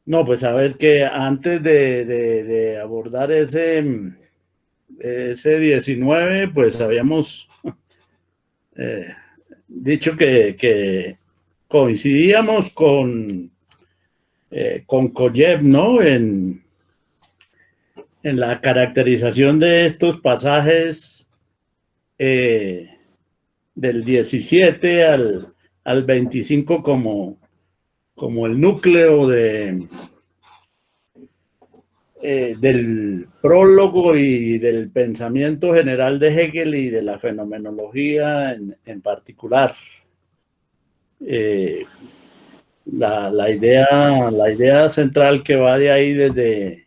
No, pues a ver que antes de abordar ese 19, pues habíamos eh, dicho que coincidíamos con Koyev, ¿no? En la caracterización de estos pasajes del 17 al 25 como el núcleo del prólogo y del pensamiento general de Hegel y de la fenomenología en particular. Eh, la idea central que va de ahí desde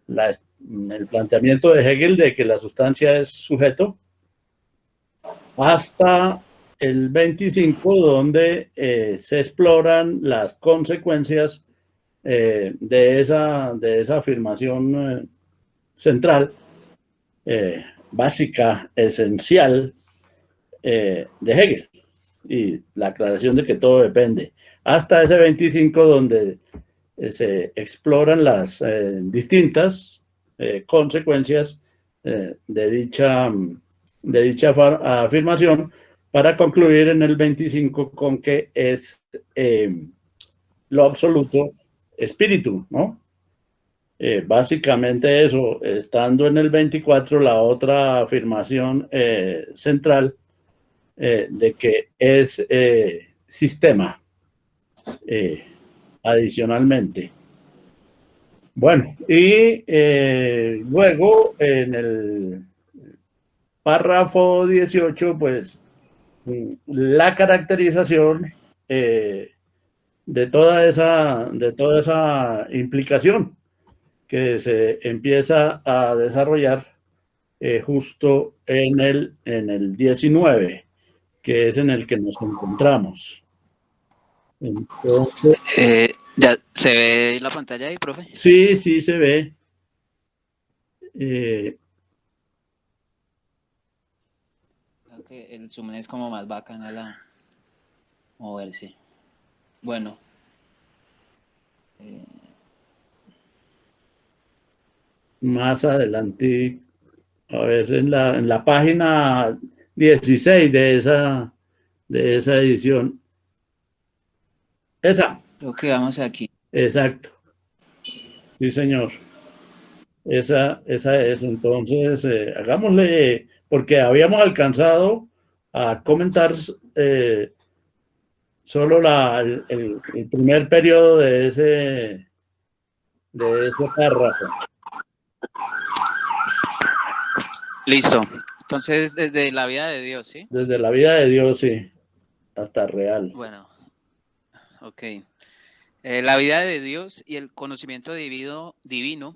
el planteamiento de Hegel de que la sustancia es sujeto hasta el 25, donde se exploran las consecuencias de esa afirmación central, básica, esencial de Hegel y la aclaración de que todo depende. Hasta ese 25 donde se exploran las distintas consecuencias de dicha afirmación para concluir en el 25 con que es lo absoluto espíritu, ¿no? Básicamente eso, estando en el 24, la otra afirmación central de que es sistema, adicionalmente. Bueno, y luego en el párrafo 18, pues la caracterización de toda esa implicación que se empieza a desarrollar justo en el 19, que es en el que nos encontramos. Entonces, ¿Ya se ve la pantalla ahí, profe? sí, sí se ve. Creo que el zoom es como más bacana la moverse. Bueno. Más adelante, a ver, en la página 16 de esa edición. Esa. Creo que vamos aquí. Exacto. Sí, señor. Esa es. Entonces, hagámosle, porque habíamos alcanzado a comentar solo el primer periodo de ese párrafo. Listo. Entonces, desde la vida de Dios, ¿sí? Desde la vida de Dios, sí, hasta real. Bueno, ok. La vida de Dios y el conocimiento divino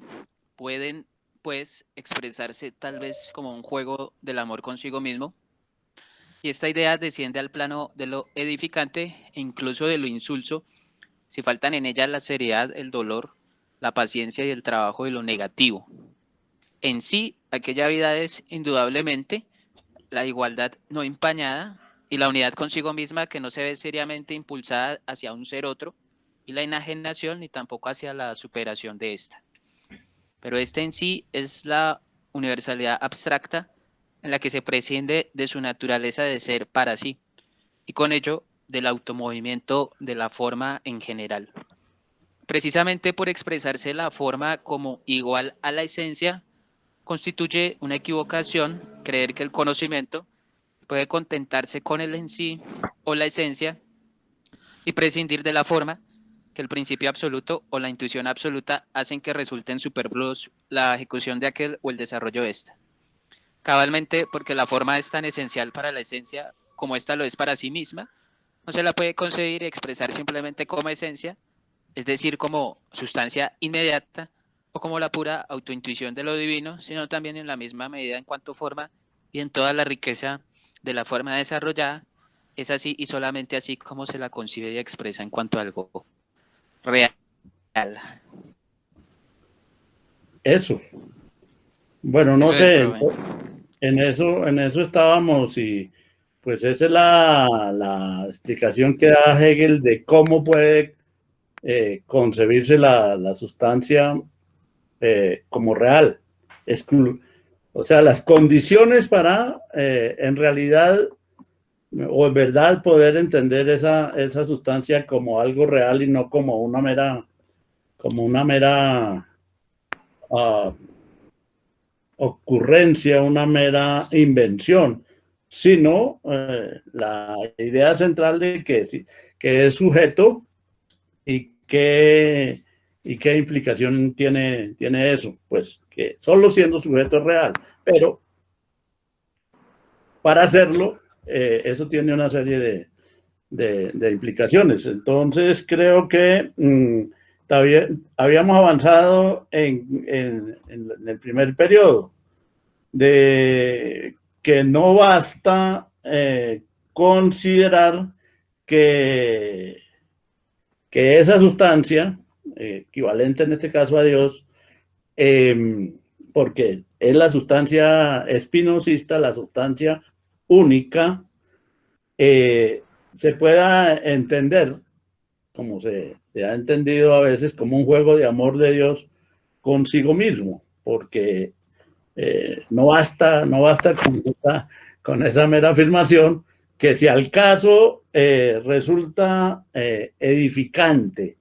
pueden, pues, expresarse tal vez como un juego del amor consigo mismo. Y esta idea desciende al plano de lo edificante e incluso de lo insulso, si faltan en ella la seriedad, el dolor, la paciencia y el trabajo de lo negativo. En sí, aquella vida es indudablemente la igualdad no empañada y la unidad consigo misma que no se ve seriamente impulsada hacia un ser otro, y la enajenación ni tampoco hacia la superación de esta. Pero este en sí es la universalidad abstracta en la que se prescinde de su naturaleza de ser para sí, y con ello del automovimiento de la forma en general. Precisamente por expresarse la forma como igual a la esencia, constituye una equivocación creer que el conocimiento puede contentarse con el en sí o la esencia y prescindir de la forma, que el principio absoluto o la intuición absoluta hacen que resulten superfluos la ejecución de aquel o el desarrollo de esta. Cabalmente porque la forma es tan esencial para la esencia como esta lo es para sí misma, no se la puede concebir y expresar simplemente como esencia, es decir, como sustancia inmediata o como la pura autointuición de lo divino, sino también en la misma medida en cuanto forma y en toda la riqueza de la forma desarrollada, es así y solamente así como se la concibe y expresa en cuanto a algo real. Eso. Bueno, no Eso es, sé, profe. en eso estábamos y pues esa es la explicación que da Hegel de cómo puede concebirse la sustancia como real. O sea, las condiciones para en realidad o en verdad poder entender esa sustancia como algo real y no como una mera ocurrencia, una mera invención, sino la idea central de que es sujeto y qué implicación tiene eso. Pues que solo siendo sujeto es real, pero para hacerlo, eso tiene una serie de implicaciones. Entonces, creo que habíamos avanzado en el primer periodo de que no basta considerar que esa sustancia, equivalente en este caso a Dios, porque es la sustancia espinosista, la sustancia única, se pueda entender, como se ha entendido a veces, como un juego de amor de Dios consigo mismo, porque no basta con esa mera afirmación, que si al caso resulta edificante,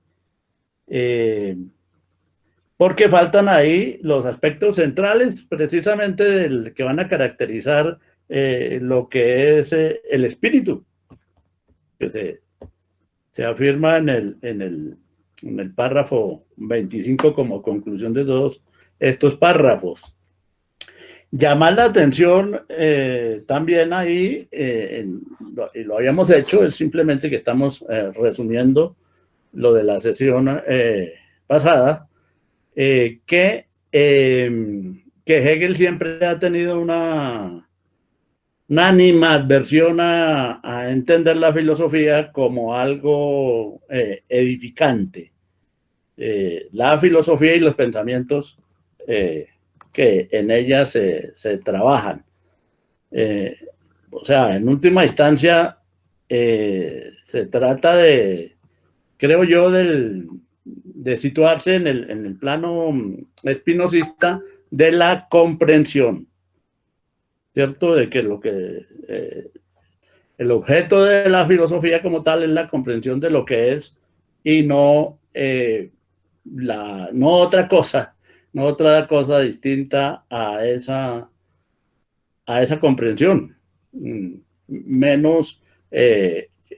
porque faltan ahí los aspectos centrales precisamente del que van a caracterizar lo que es el espíritu, que se afirma en el párrafo 25 como conclusión de todos estos párrafos. Llamar la atención también ahí, y lo habíamos hecho, es simplemente que estamos resumiendo lo de la sesión pasada, que Hegel siempre ha tenido una animadversión a entender la filosofía como algo edificante. La filosofía y los pensamientos que en ella se trabajan. O sea, en última instancia, se trata de, creo yo, de situarse en el plano espinosista de la comprensión, ¿cierto? De que el objeto de la filosofía como tal es la comprensión de lo que es y no otra cosa, no otra cosa distinta a esa comprensión, menos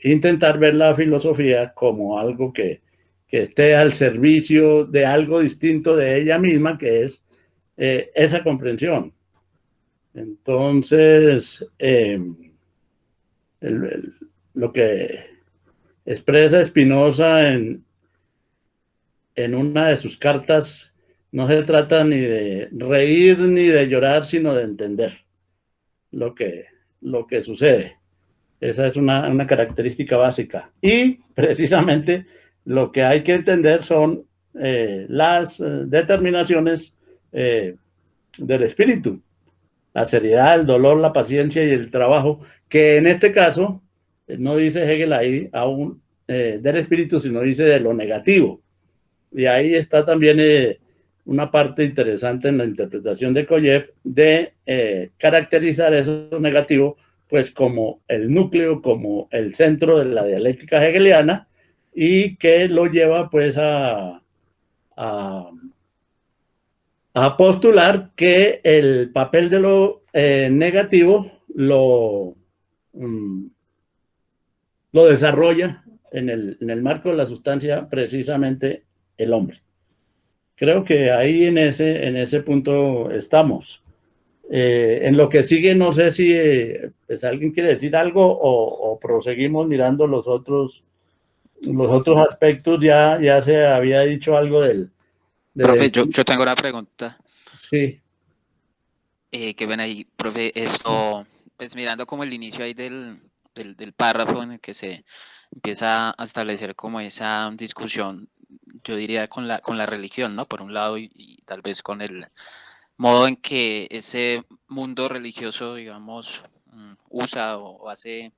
intentar ver la filosofía como algo que esté al servicio de algo distinto de ella misma, que es esa comprensión. Entonces, lo que expresa Spinoza en una de sus cartas no se trata ni de reír ni de llorar, sino de entender lo que sucede. Esa es una característica básica. Y precisamente lo que hay que entender son las determinaciones del espíritu, la seriedad, el dolor, la paciencia y el trabajo, que en este caso no dice Hegel ahí aún del espíritu, sino dice de lo negativo. Y ahí está también una parte interesante en la interpretación de Kojev de caracterizar eso negativo pues como el núcleo, como el centro de la dialéctica hegeliana, y que lo lleva pues a postular que el papel de lo negativo lo desarrolla en el marco de la sustancia precisamente el hombre. Creo que ahí en ese punto estamos. En lo que sigue, no sé si pues alguien quiere decir algo o proseguimos mirando los otros aspectos. Ya se había dicho algo Profe, yo tengo una pregunta. Sí. Que ven ahí, profe, esto, pues mirando como el inicio ahí del párrafo en el que se empieza a establecer como esa discusión, yo diría con la religión, ¿no? Por un lado, y tal vez con el modo en que ese mundo religioso, digamos, usa o hace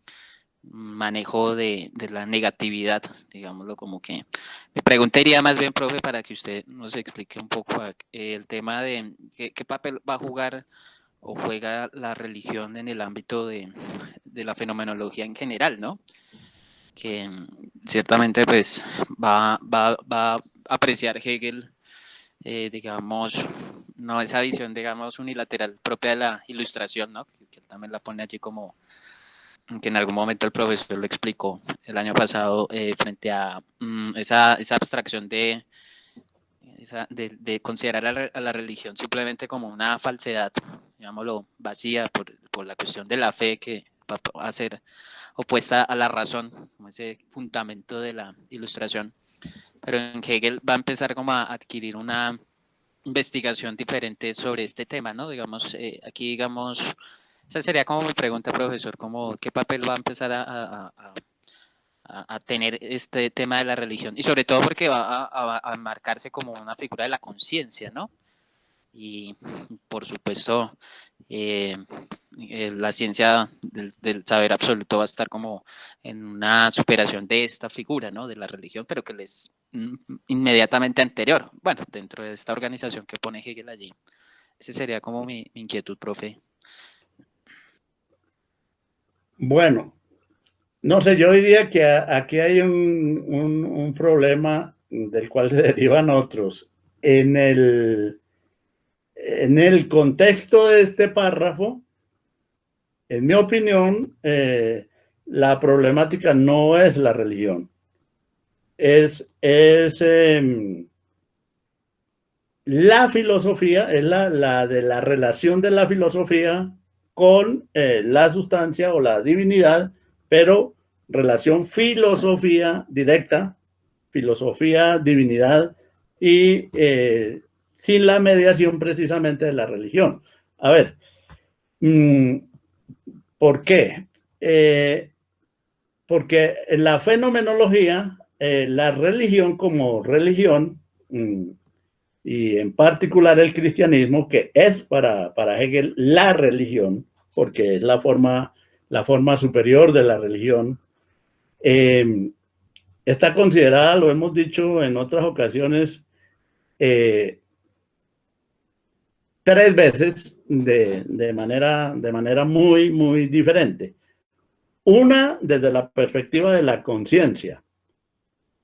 manejo de la negatividad, digámoslo como que. Mi pregunta iría más bien, profe, para que usted nos explique un poco el tema de qué papel va a jugar o juega la religión en el ámbito de la fenomenología en general, ¿no? Que ciertamente pues va a apreciar Hegel, digamos, no esa visión, digamos, unilateral propia de la ilustración, ¿no? Que él también la pone allí como que en algún momento el profesor lo explicó el año pasado, frente a esa abstracción de considerar a la religión simplemente como una falsedad, digámoslo, vacía por la cuestión de la fe, que va a ser opuesta a la razón, como ese fundamento de la ilustración. Pero en Hegel va a empezar como a adquirir una investigación diferente sobre este tema, ¿no? Digamos, aquí, digamos, esa sería como mi pregunta, profesor, como qué papel va a empezar a tener este tema de la religión, y sobre todo porque va a marcarse como una figura de la conciencia, ¿no? Y por supuesto, la ciencia del saber absoluto va a estar como en una superación de esta figura, ¿no? De la religión, pero que les inmediatamente anterior, bueno, dentro de esta organización que pone Hegel allí. Ese sería como mi inquietud, profe. Bueno, no sé, yo diría que aquí hay un problema del cual se derivan otros. En el contexto de este párrafo, en mi opinión, la problemática no es la religión. Es la filosofía, es la de la relación de la filosofía con la sustancia o la divinidad, pero relación filosofía directa, filosofía, divinidad, y sin la mediación precisamente de la religión. A ver, ¿por qué? Porque en la fenomenología, la religión como religión, y en particular el cristianismo, que es para Hegel la religión, porque es la forma superior de la religión, está considerada, lo hemos dicho en otras ocasiones, 3 veces de manera muy, muy diferente. Una, desde la perspectiva de la conciencia.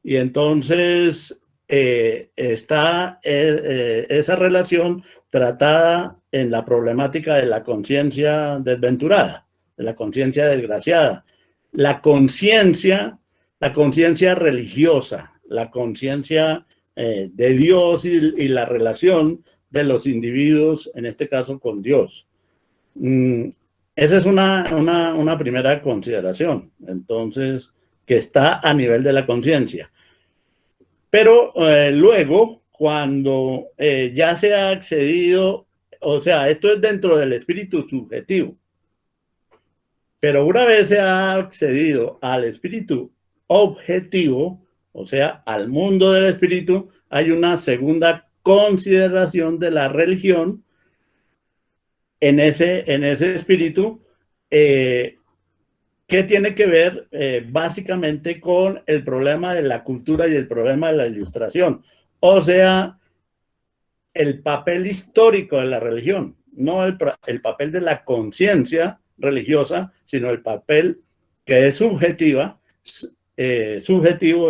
Y entonces está esa relación tratada en la problemática de la conciencia desventurada, de la conciencia desgraciada. La conciencia religiosa, la conciencia de Dios y la relación de los individuos, en este caso con Dios. Esa es una primera consideración, entonces, que está a nivel de la conciencia. Pero luego, cuando ya se ha accedido, o sea, esto es dentro del espíritu subjetivo, pero una vez se ha accedido al espíritu objetivo, o sea, al mundo del espíritu, hay una segunda consideración de la religión en ese espíritu, que tiene que ver básicamente con el problema de la cultura y el problema de la ilustración. O sea, el papel histórico de la religión, no el papel de la conciencia religiosa, sino el papel que es subjetivo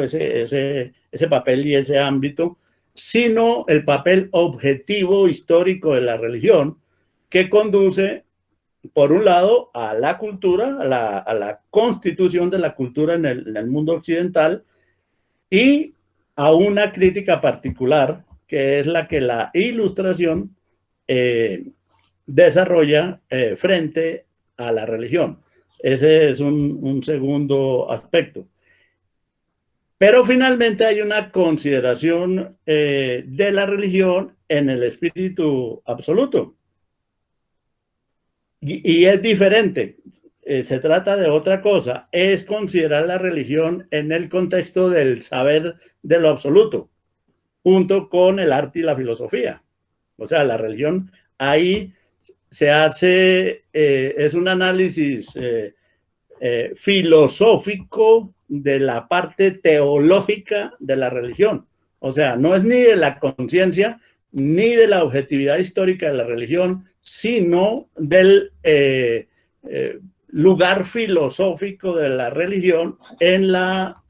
ese papel y ese ámbito, sino el papel objetivo histórico de la religión, que conduce, por un lado, a la cultura, a la constitución de la cultura en el mundo occidental, y a una crítica particular, que es la que la ilustración desarrolla frente a la religión. Ese es un segundo aspecto. Pero finalmente hay una consideración de la religión en el espíritu absoluto. Y es diferente. Se trata de otra cosa. Es considerar la religión en el contexto del saber de lo absoluto, junto con el arte y la filosofía. O sea, la religión ahí se hace, es un análisis filosófico de la parte teológica de la religión. O sea, no es ni de la conciencia ni de la objetividad histórica de la religión, sino del lugar filosófico de la religión en la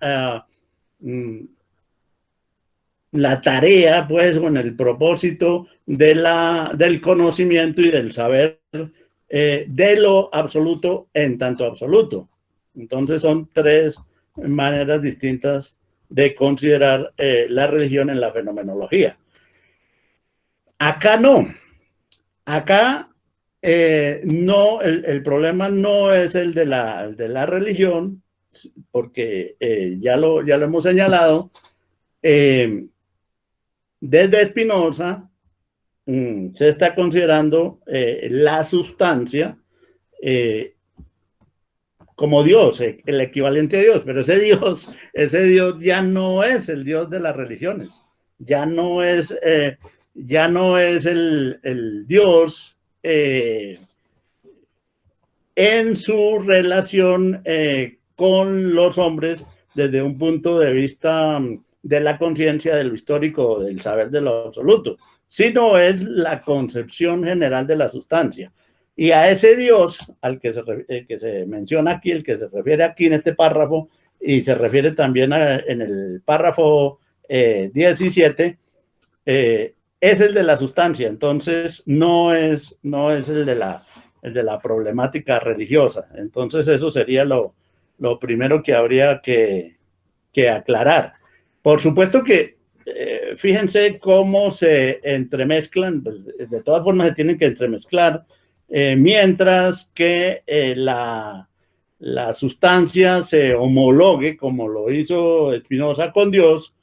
tarea, pues, o en el propósito del conocimiento y del saber de lo absoluto en tanto absoluto. Entonces son tres maneras distintas de considerar la religión en la fenomenología. Acá no. Acá no, el problema no es el de la religión, porque ya lo hemos señalado. Desde Spinoza se está considerando la sustancia como Dios, el equivalente a Dios, pero ese Dios ya no es el Dios de las religiones, ya no es el Dios en su relación con los hombres desde un punto de vista de la conciencia, de lo histórico, del saber de lo absoluto, sino es la concepción general de la sustancia. Y a ese Dios al que se menciona aquí, el que se refiere aquí en este párrafo, y se refiere también en el párrafo 17, es el de la sustancia. Entonces no es el de la problemática religiosa. Entonces eso sería lo primero que habría que aclarar. Por supuesto que fíjense cómo se entremezclan, pues, de todas formas se tienen que entremezclar, mientras que la sustancia se homologue, como lo hizo Spinoza con Dios,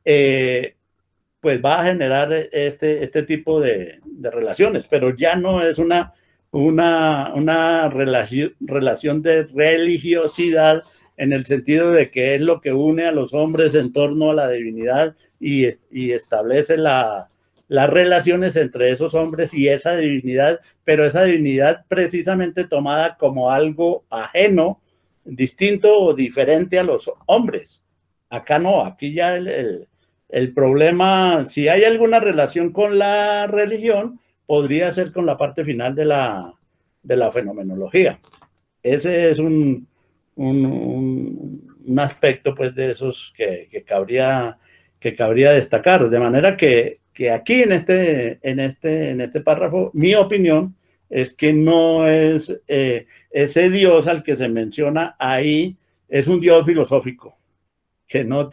pues va a generar este tipo de relaciones, pero ya no es una relación de religiosidad en el sentido de que es lo que une a los hombres en torno a la divinidad y establece las relaciones entre esos hombres y esa divinidad, pero esa divinidad precisamente tomada como algo ajeno, distinto o diferente a los hombres. Acá no, aquí ya el problema, si hay alguna relación con la religión, podría ser con la parte final de la fenomenología. Ese es un aspecto, pues, de esos que cabría destacar, de manera que aquí en este párrafo, mi opinión es que no es ese Dios al que se menciona ahí, es un Dios filosófico, que no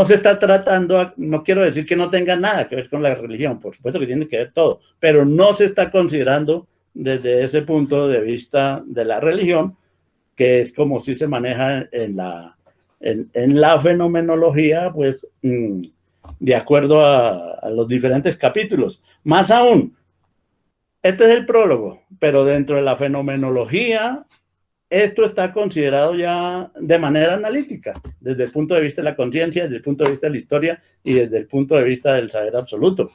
se está tratando, no quiero decir que no tenga nada que ver con la religión, por supuesto que tiene que ver todo, pero no se está considerando desde ese punto de vista de la religión, que es como si se maneja en la fenomenología, pues de acuerdo a los diferentes capítulos. Más aún, este es el prólogo, pero dentro de la fenomenología esto está considerado ya de manera analítica, desde el punto de vista de la conciencia, desde el punto de vista de la historia y desde el punto de vista del saber absoluto.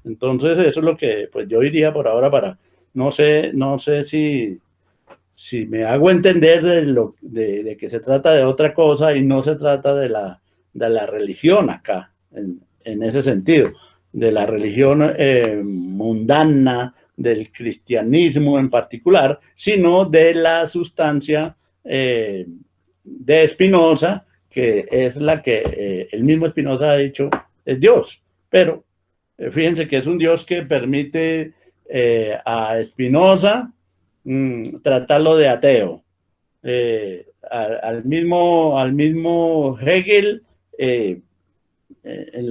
Entonces eso es lo que, pues, yo diría por ahora, para no sé si me hago entender de que se trata de otra cosa y no se trata de la religión acá, en ese sentido, de la religión mundana, del cristianismo en particular, sino de la sustancia de Spinoza, que es la que el mismo Spinoza ha dicho es Dios. Pero fíjense que es un Dios que permite a Spinoza tratarlo de ateo. Al mismo Hegel, en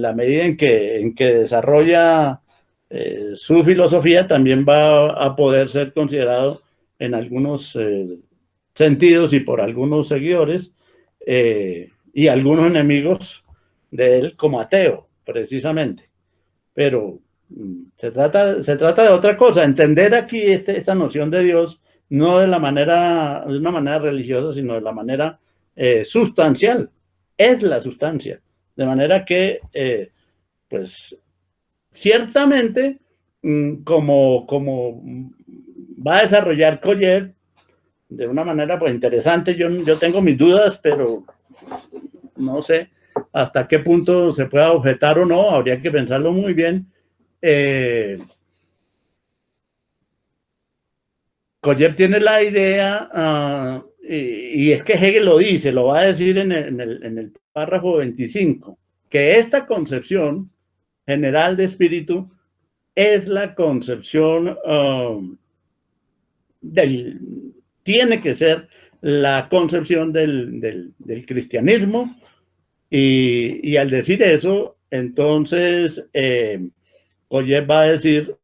la medida en que desarrolla su filosofía, también va a poder ser considerado en algunos sentidos y por algunos seguidores y algunos enemigos de él como ateo, precisamente. Pero se trata de otra cosa, entender aquí esta noción de Dios no de una manera religiosa, sino de la manera sustancial. Es la sustancia. De manera que, pues, ciertamente, como va a desarrollar Kojev de una manera pues interesante. Yo tengo mis dudas, pero no sé hasta qué punto se pueda objetar o no, habría que pensarlo muy bien. Kojev tiene la idea, y es que Hegel lo dice, lo va a decir en el párrafo 25, que esta concepción general de espíritu es la concepción tiene que ser la concepción del cristianismo, y al decir eso, entonces Kojev va a decir,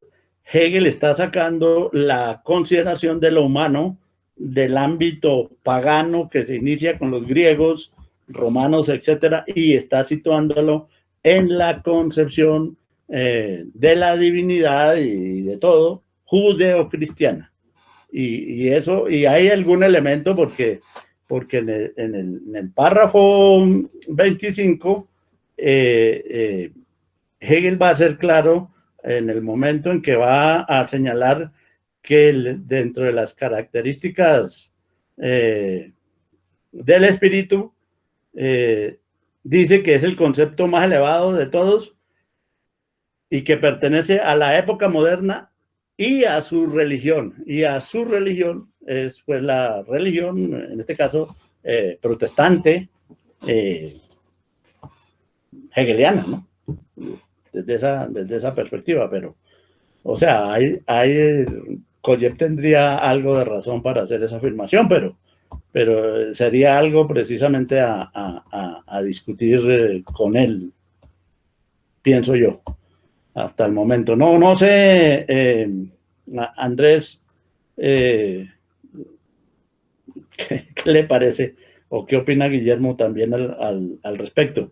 Hegel está sacando la consideración de lo humano del ámbito pagano que se inicia con los griegos, romanos, etcétera, y está situándolo en la concepción de la divinidad y de todo judeo-cristiana. Y eso, y hay algún elemento porque en el párrafo 25 Hegel va a ser claro en el momento en que va a señalar que dentro de las características del espíritu, dice que es el concepto más elevado de todos y que pertenece a la época moderna y a su religión. Y a su religión es pues la religión, en este caso, protestante, hegeliana, ¿no? Desde esa perspectiva, pero, o sea, Kojev tendría algo de razón para hacer esa afirmación, pero sería algo precisamente a discutir con él, pienso yo, hasta el momento. No sé, Andrés, ¿qué le parece o qué opina Guillermo también al respecto?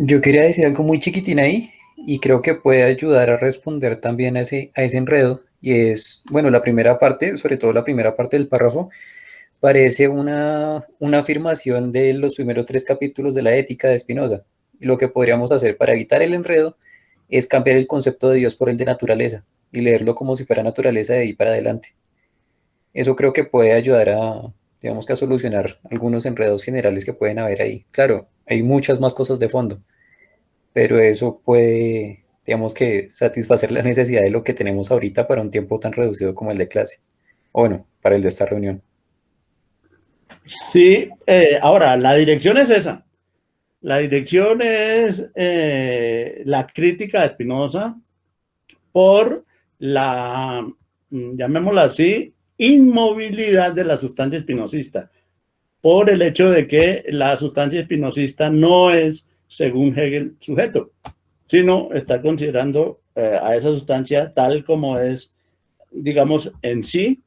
Yo quería decir algo muy chiquitín ahí y creo que puede ayudar a responder también a ese enredo, y es, bueno, la primera parte, sobre todo la primera parte del párrafo, parece una afirmación de los primeros 3 capítulos de la Ética de Spinoza. Y lo que podríamos hacer para evitar el enredo es cambiar el concepto de Dios por el de naturaleza y leerlo como si fuera naturaleza de ahí para adelante. Eso creo que puede ayudar a, digamos que a solucionar algunos enredos generales que pueden haber ahí. Claro, hay muchas más cosas de fondo, pero eso puede, digamos que, satisfacer la necesidad de lo que tenemos ahorita para un tiempo tan reducido como el de clase. O bueno, para el de esta reunión. Sí, ahora, la dirección es esa. La dirección es la crítica de Spinoza por la, llamémosla así, inmovilidad de la sustancia espinosista, por el hecho de que la sustancia espinosista no es, según Hegel, sujeto, sino está considerando a esa sustancia tal como es, digamos, en sí,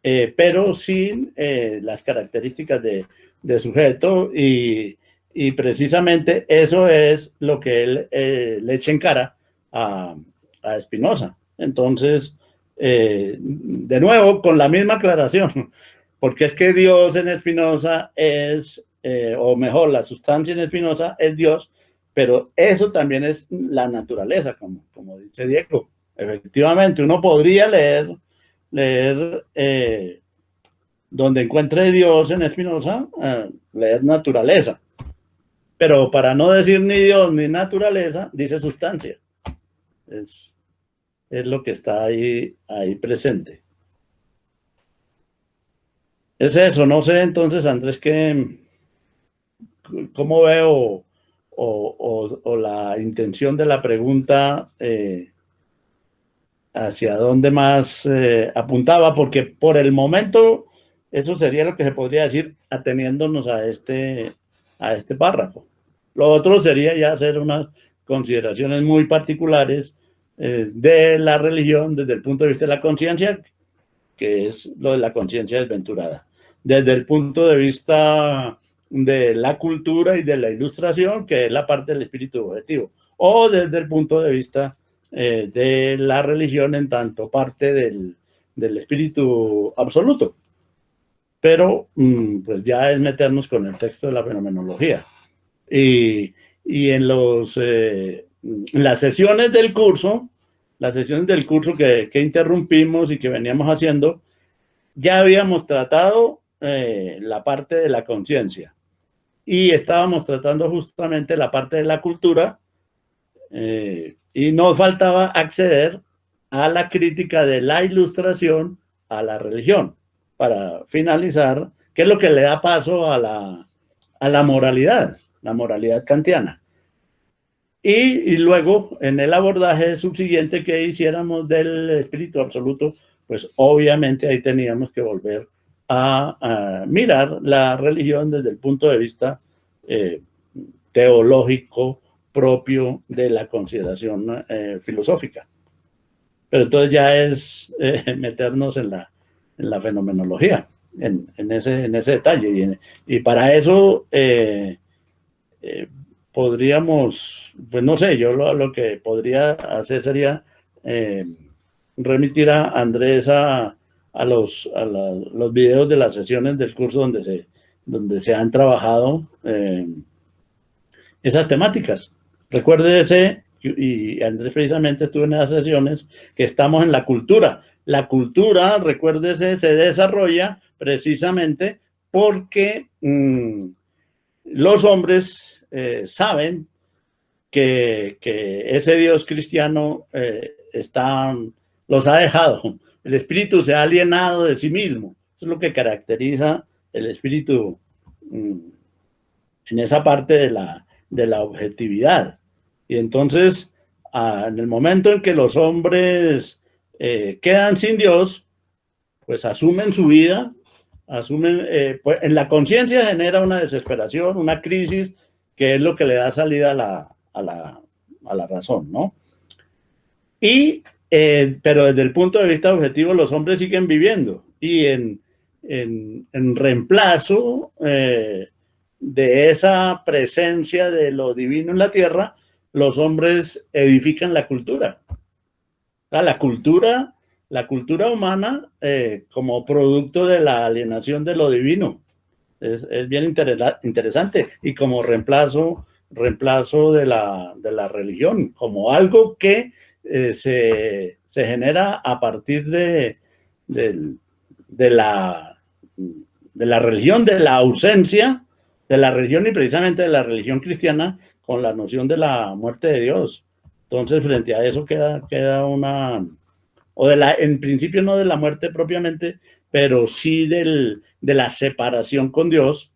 pero sin las características de sujeto, y precisamente eso es lo que él le echa en cara a Spinoza. Entonces, de nuevo, con la misma aclaración, porque es que Dios en Spinoza es, o mejor, la sustancia en Spinoza es Dios, pero eso también es la naturaleza, como dice Diego. Efectivamente, uno podría leer donde encuentre Dios en Spinoza, leer naturaleza. Pero para no decir ni Dios ni naturaleza, dice sustancia. Es lo que está ahí presente. Es eso, no sé entonces, Andrés, cómo veo o la intención de la pregunta, hacia dónde más apuntaba, porque por el momento eso sería lo que se podría decir ateniéndonos a este párrafo. Lo otro sería ya hacer unas consideraciones muy particulares de la religión desde el punto de vista de la conciencia, que es lo de la conciencia desventurada. Desde el punto de vista de la cultura y de la ilustración, que es la parte del espíritu objetivo. O desde el punto de vista de la religión en tanto parte del espíritu absoluto. Pero pues ya es meternos con el texto de la fenomenología. Y y en las sesiones del curso, que interrumpimos y que veníamos haciendo, ya habíamos tratado la parte de la conciencia y estábamos tratando justamente la parte de la cultura, y nos faltaba acceder a la crítica de la Ilustración a la religión, para finalizar, qué es lo que le da paso a la moralidad kantiana. Y luego, en el abordaje subsiguiente que hiciéramos del espíritu absoluto, pues obviamente ahí teníamos que volver a mirar la religión desde el punto de vista teológico propio de la consideración filosófica. Pero entonces ya es meternos en la fenomenología, en ese detalle. Y para eso podríamos, pues no sé, yo lo que podría hacer sería remitir a Andrés a los videos de las sesiones del curso donde se han trabajado esas temáticas. Recuérdese, y Andrés precisamente estuvo en esas sesiones, que estamos en la cultura. La cultura, recuérdese, se desarrolla precisamente porque los hombres saben que ese Dios cristiano los ha dejado. El espíritu se ha alienado de sí mismo. Eso es lo que caracteriza el espíritu en esa parte de la objetividad. Y entonces, en el momento en que los hombres quedan sin Dios, pues asumen su vida, pues en la conciencia genera una desesperación, una crisis, que es lo que le da salida a la razón, ¿no? Pero desde el punto de vista objetivo, los hombres siguen viviendo, y en reemplazo de esa presencia de lo divino en la tierra, los hombres edifican la cultura. La cultura humana como producto de la alienación de lo divino. Es bien interesante, y como reemplazo de la religión, como algo que se genera a partir de la religión, de la ausencia de la religión, y precisamente de la religión cristiana, con la noción de la muerte de Dios. Entonces, frente a eso queda una, en principio no de la muerte propiamente, pero sí de la separación con Dios,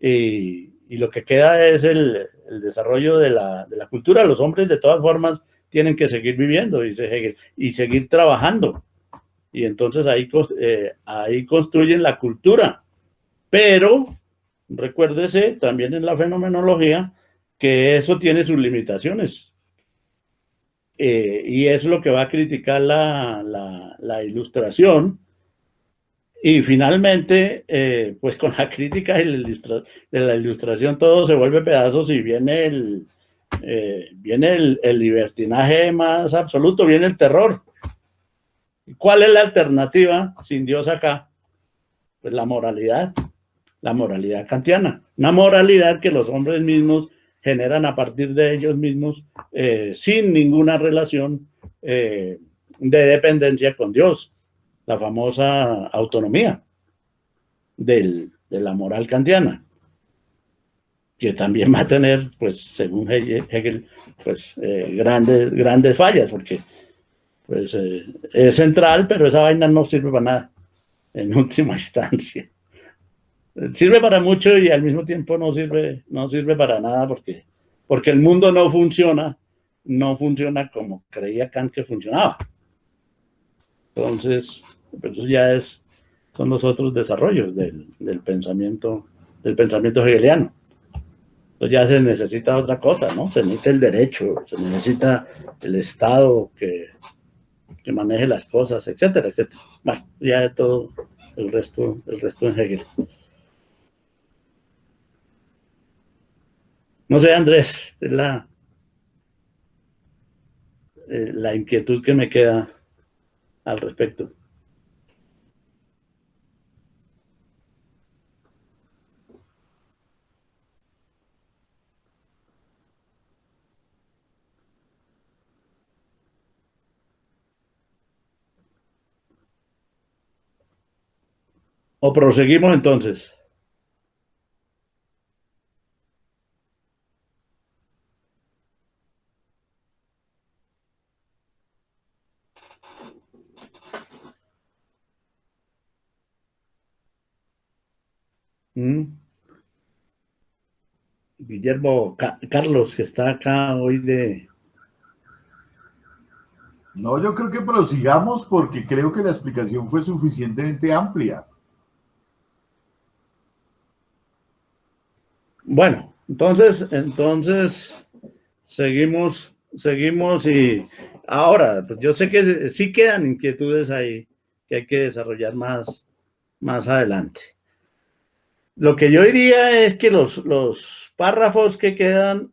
y lo que queda es el desarrollo de la cultura. Los hombres de todas formas tienen que seguir viviendo, dice Hegel, y seguir trabajando, y entonces ahí construyen la cultura. Pero recuérdese también en la fenomenología que eso tiene sus limitaciones, y es lo que va a criticar la Ilustración. Y finalmente, pues con la crítica de la Ilustración todo se vuelve pedazos, y viene el libertinaje más absoluto, viene el terror. ¿Cuál es la alternativa sin Dios acá? Pues la moralidad kantiana, una moralidad que los hombres mismos generan a partir de ellos mismos, sin ninguna relación de dependencia con Dios, la famosa autonomía de la moral kantiana, que también va a tener, pues según Hegel, pues grandes fallas, porque pues es central, pero esa vaina no sirve para nada en última instancia. Sirve para mucho y al mismo tiempo no sirve para nada, porque el mundo no funciona como creía Kant que funcionaba. Entonces, pues eso ya son los otros desarrollos del pensamiento hegeliano. Entonces ya se necesita otra cosa, ¿no? Se necesita el derecho, se necesita el Estado que maneje las cosas, etcétera, etcétera. Bueno, ya todo el resto en Hegel. No sé, Andrés, es la inquietud que me queda al respecto. ¿O proseguimos entonces? ¿Mm? Guillermo, Carlos, que está acá hoy de... No, yo creo que prosigamos porque creo que la explicación fue suficientemente amplia. Bueno, entonces seguimos y ahora, pues yo sé que sí quedan inquietudes ahí que hay que desarrollar más adelante. Lo que yo diría es que los párrafos que quedan,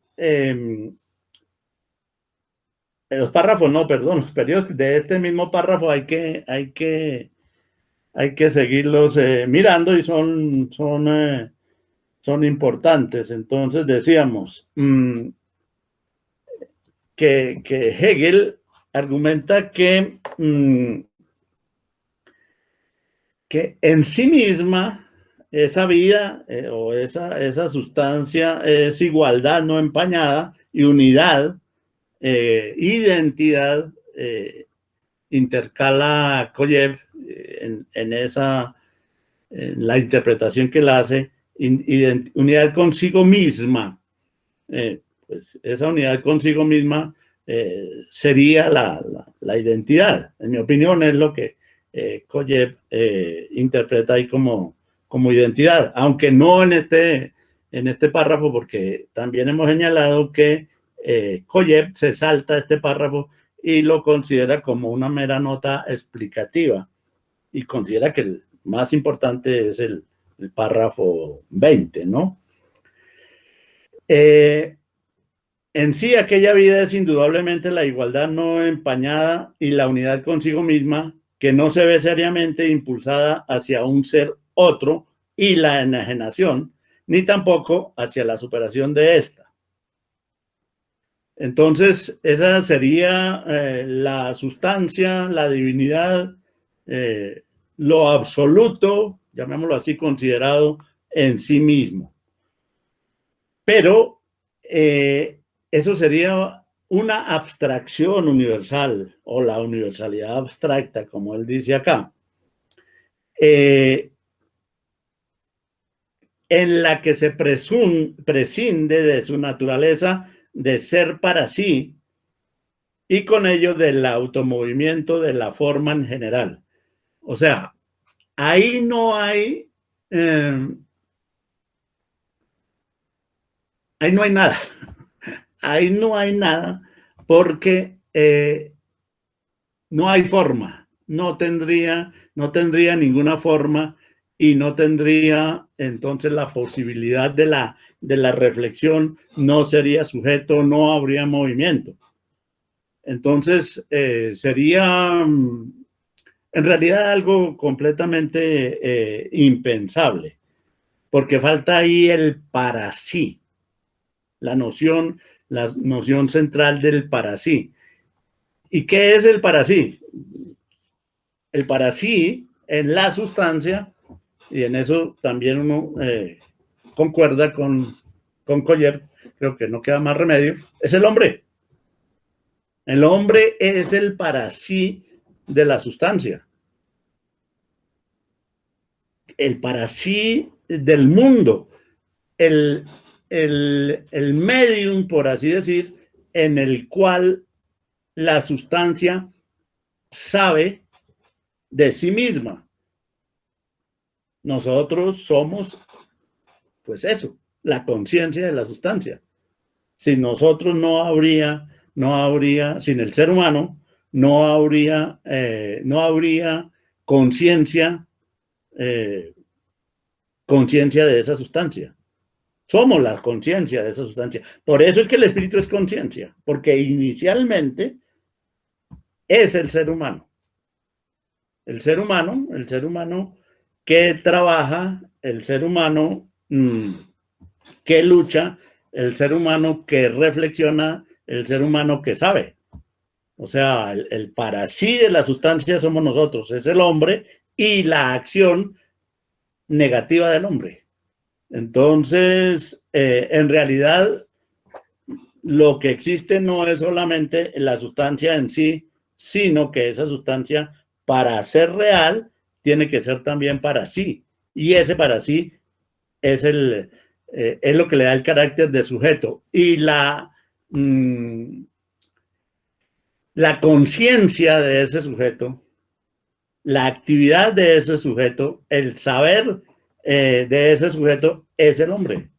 los párrafos, no, perdón, los periodos de este mismo párrafo hay que seguirlos mirando y son importantes. Entonces decíamos que Hegel argumenta que en sí misma esa vida o esa sustancia es igualdad no empañada y unidad, identidad, intercala Koyev en la interpretación que él hace, unidad consigo misma. Pues esa unidad consigo misma sería la identidad. En mi opinión es lo que Koyev interpreta ahí como identidad, aunque no en este párrafo, porque también hemos señalado que Koyev se salta este párrafo y lo considera como una mera nota explicativa y considera que el más importante es el párrafo 20, ¿no? En sí, aquella vida es indudablemente la igualdad no empañada y la unidad consigo misma que no se ve seriamente impulsada hacia un ser otro y la enajenación, ni tampoco hacia la superación de esta. Entonces, esa sería la sustancia, la divinidad, lo absoluto, llamémoslo así, considerado en sí mismo. Pero eso sería una abstracción universal o la universalidad abstracta, como él dice acá, en la que se prescinde de su naturaleza de ser para sí y con ello del automovimiento de la forma en general. O sea, ahí no hay nada. Ahí no hay nada porque no hay forma, no tendría ninguna forma y no tendría entonces la posibilidad de la reflexión, no sería sujeto, no habría movimiento. Entonces sería en realidad algo completamente impensable, porque falta ahí el para sí, la noción central del para sí. ¿Y qué es el para sí? El para sí en la sustancia, y en eso también uno concuerda con Koyer, creo que no queda más remedio, es el hombre. El hombre es el para sí de la sustancia. El para sí del mundo. El medium, por así decir, en el cual la sustancia sabe de sí misma. Nosotros somos, pues eso, la conciencia de la sustancia. Sin nosotros no habría, sin el ser humano, no habría conciencia de esa sustancia. Somos la conciencia de esa sustancia. Por eso es que el espíritu es conciencia, porque inicialmente es el ser humano. El ser humano que trabaja, el ser humano que lucha, el ser humano que reflexiona, el ser humano que sabe. O sea, el para sí de la sustancia somos nosotros, es el hombre y la acción negativa del hombre. Entonces, en realidad, lo que existe no es solamente la sustancia en sí, sino que esa sustancia, para ser real, tiene que ser también para sí. Y ese para sí es lo que le da el carácter de sujeto. Y la conciencia de ese sujeto, la actividad de ese sujeto, el saber de ese sujeto es el hombre.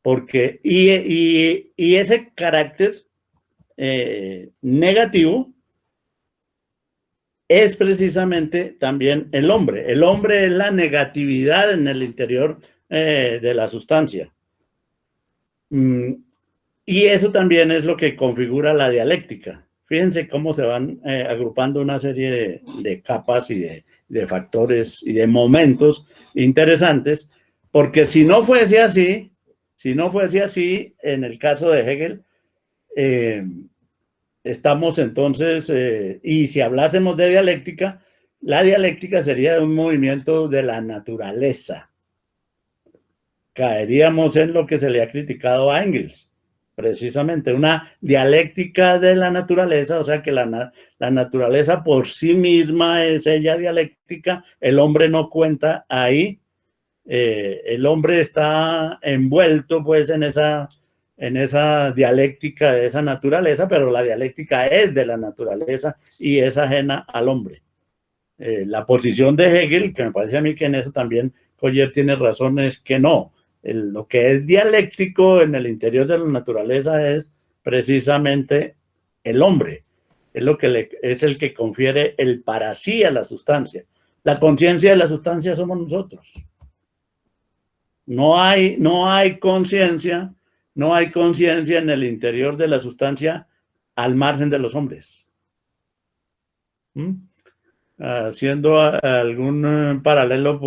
Porque, y ese carácter negativo es precisamente también el hombre. El hombre es la negatividad en el interior de la sustancia. Y eso también es lo que configura la dialéctica. Fíjense cómo se van agrupando una serie de capas y de factores y de momentos interesantes, porque si no fuese así, en el caso de Hegel, estamos entonces, y si hablásemos de dialéctica, la dialéctica sería un movimiento de la naturaleza. Caeríamos en lo que se le ha criticado a Engels, precisamente una dialéctica de la naturaleza, o sea que la naturaleza por sí misma es ella dialéctica, el hombre no cuenta ahí, el hombre está envuelto pues en esa dialéctica de esa naturaleza, pero la dialéctica es de la naturaleza y es ajena al hombre. La posición de Hegel, que me parece a mí que en eso también Collier tiene razón, es que no. Lo que es dialéctico en el interior de la naturaleza es precisamente el hombre. Es el que confiere el para sí a la sustancia. La conciencia de la sustancia somos nosotros. No hay conciencia, en el interior de la sustancia al margen de los hombres. Haciendo algún paralelo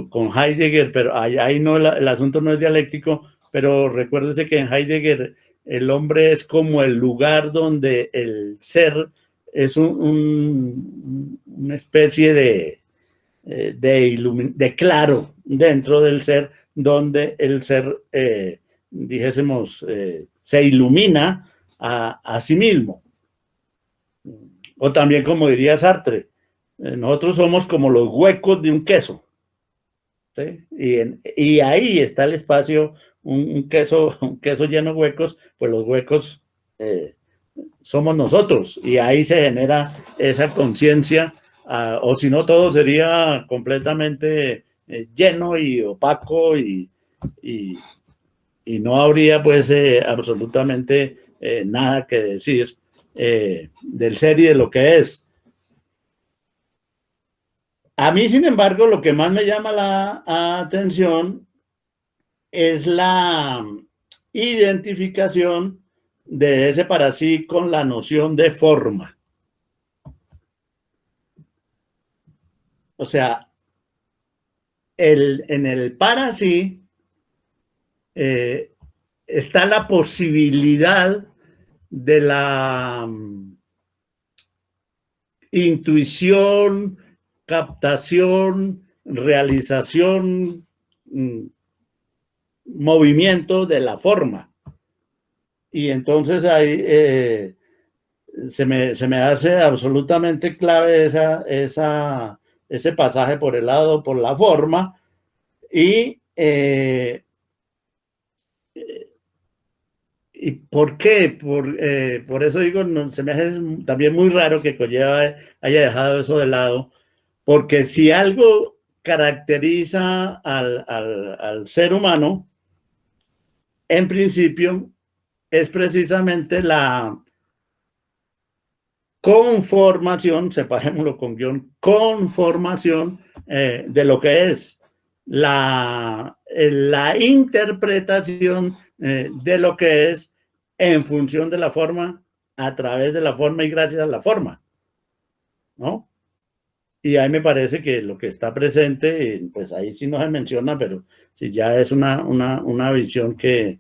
con Heidegger, pero ahí no, el asunto no es dialéctico, pero recuérdese que en Heidegger el hombre es como el lugar donde el ser es una especie de claro dentro del ser, donde el ser, dijésemos, se ilumina a sí mismo. O también, como diría Sartre, nosotros somos como los huecos de un queso. ¿Sí? Y ahí está el espacio, un queso lleno de huecos, pues los huecos somos nosotros, y ahí se genera esa conciencia, o si no todo sería completamente lleno y opaco y no habría pues absolutamente nada que decir del ser y de lo que es. A mí, sin embargo, lo que más me llama la atención es la identificación de ese para sí con la noción de forma. O sea, en el para sí está la posibilidad de la intuición, captación, realización, movimiento de la forma. Y entonces ahí se me hace absolutamente clave ese pasaje por la forma, y ¿y por qué? Por eso digo, no, se me hace también muy raro que Colleva haya dejado eso de lado, porque si algo caracteriza al ser humano, en principio, es precisamente la conformación, separémoslo con guión, conformación de lo que es la interpretación de lo que es en función de la forma, a través de la forma y gracias a la forma, ¿no? Y ahí me parece que lo que está presente, pues ahí sí no se menciona, pero sí ya es una visión que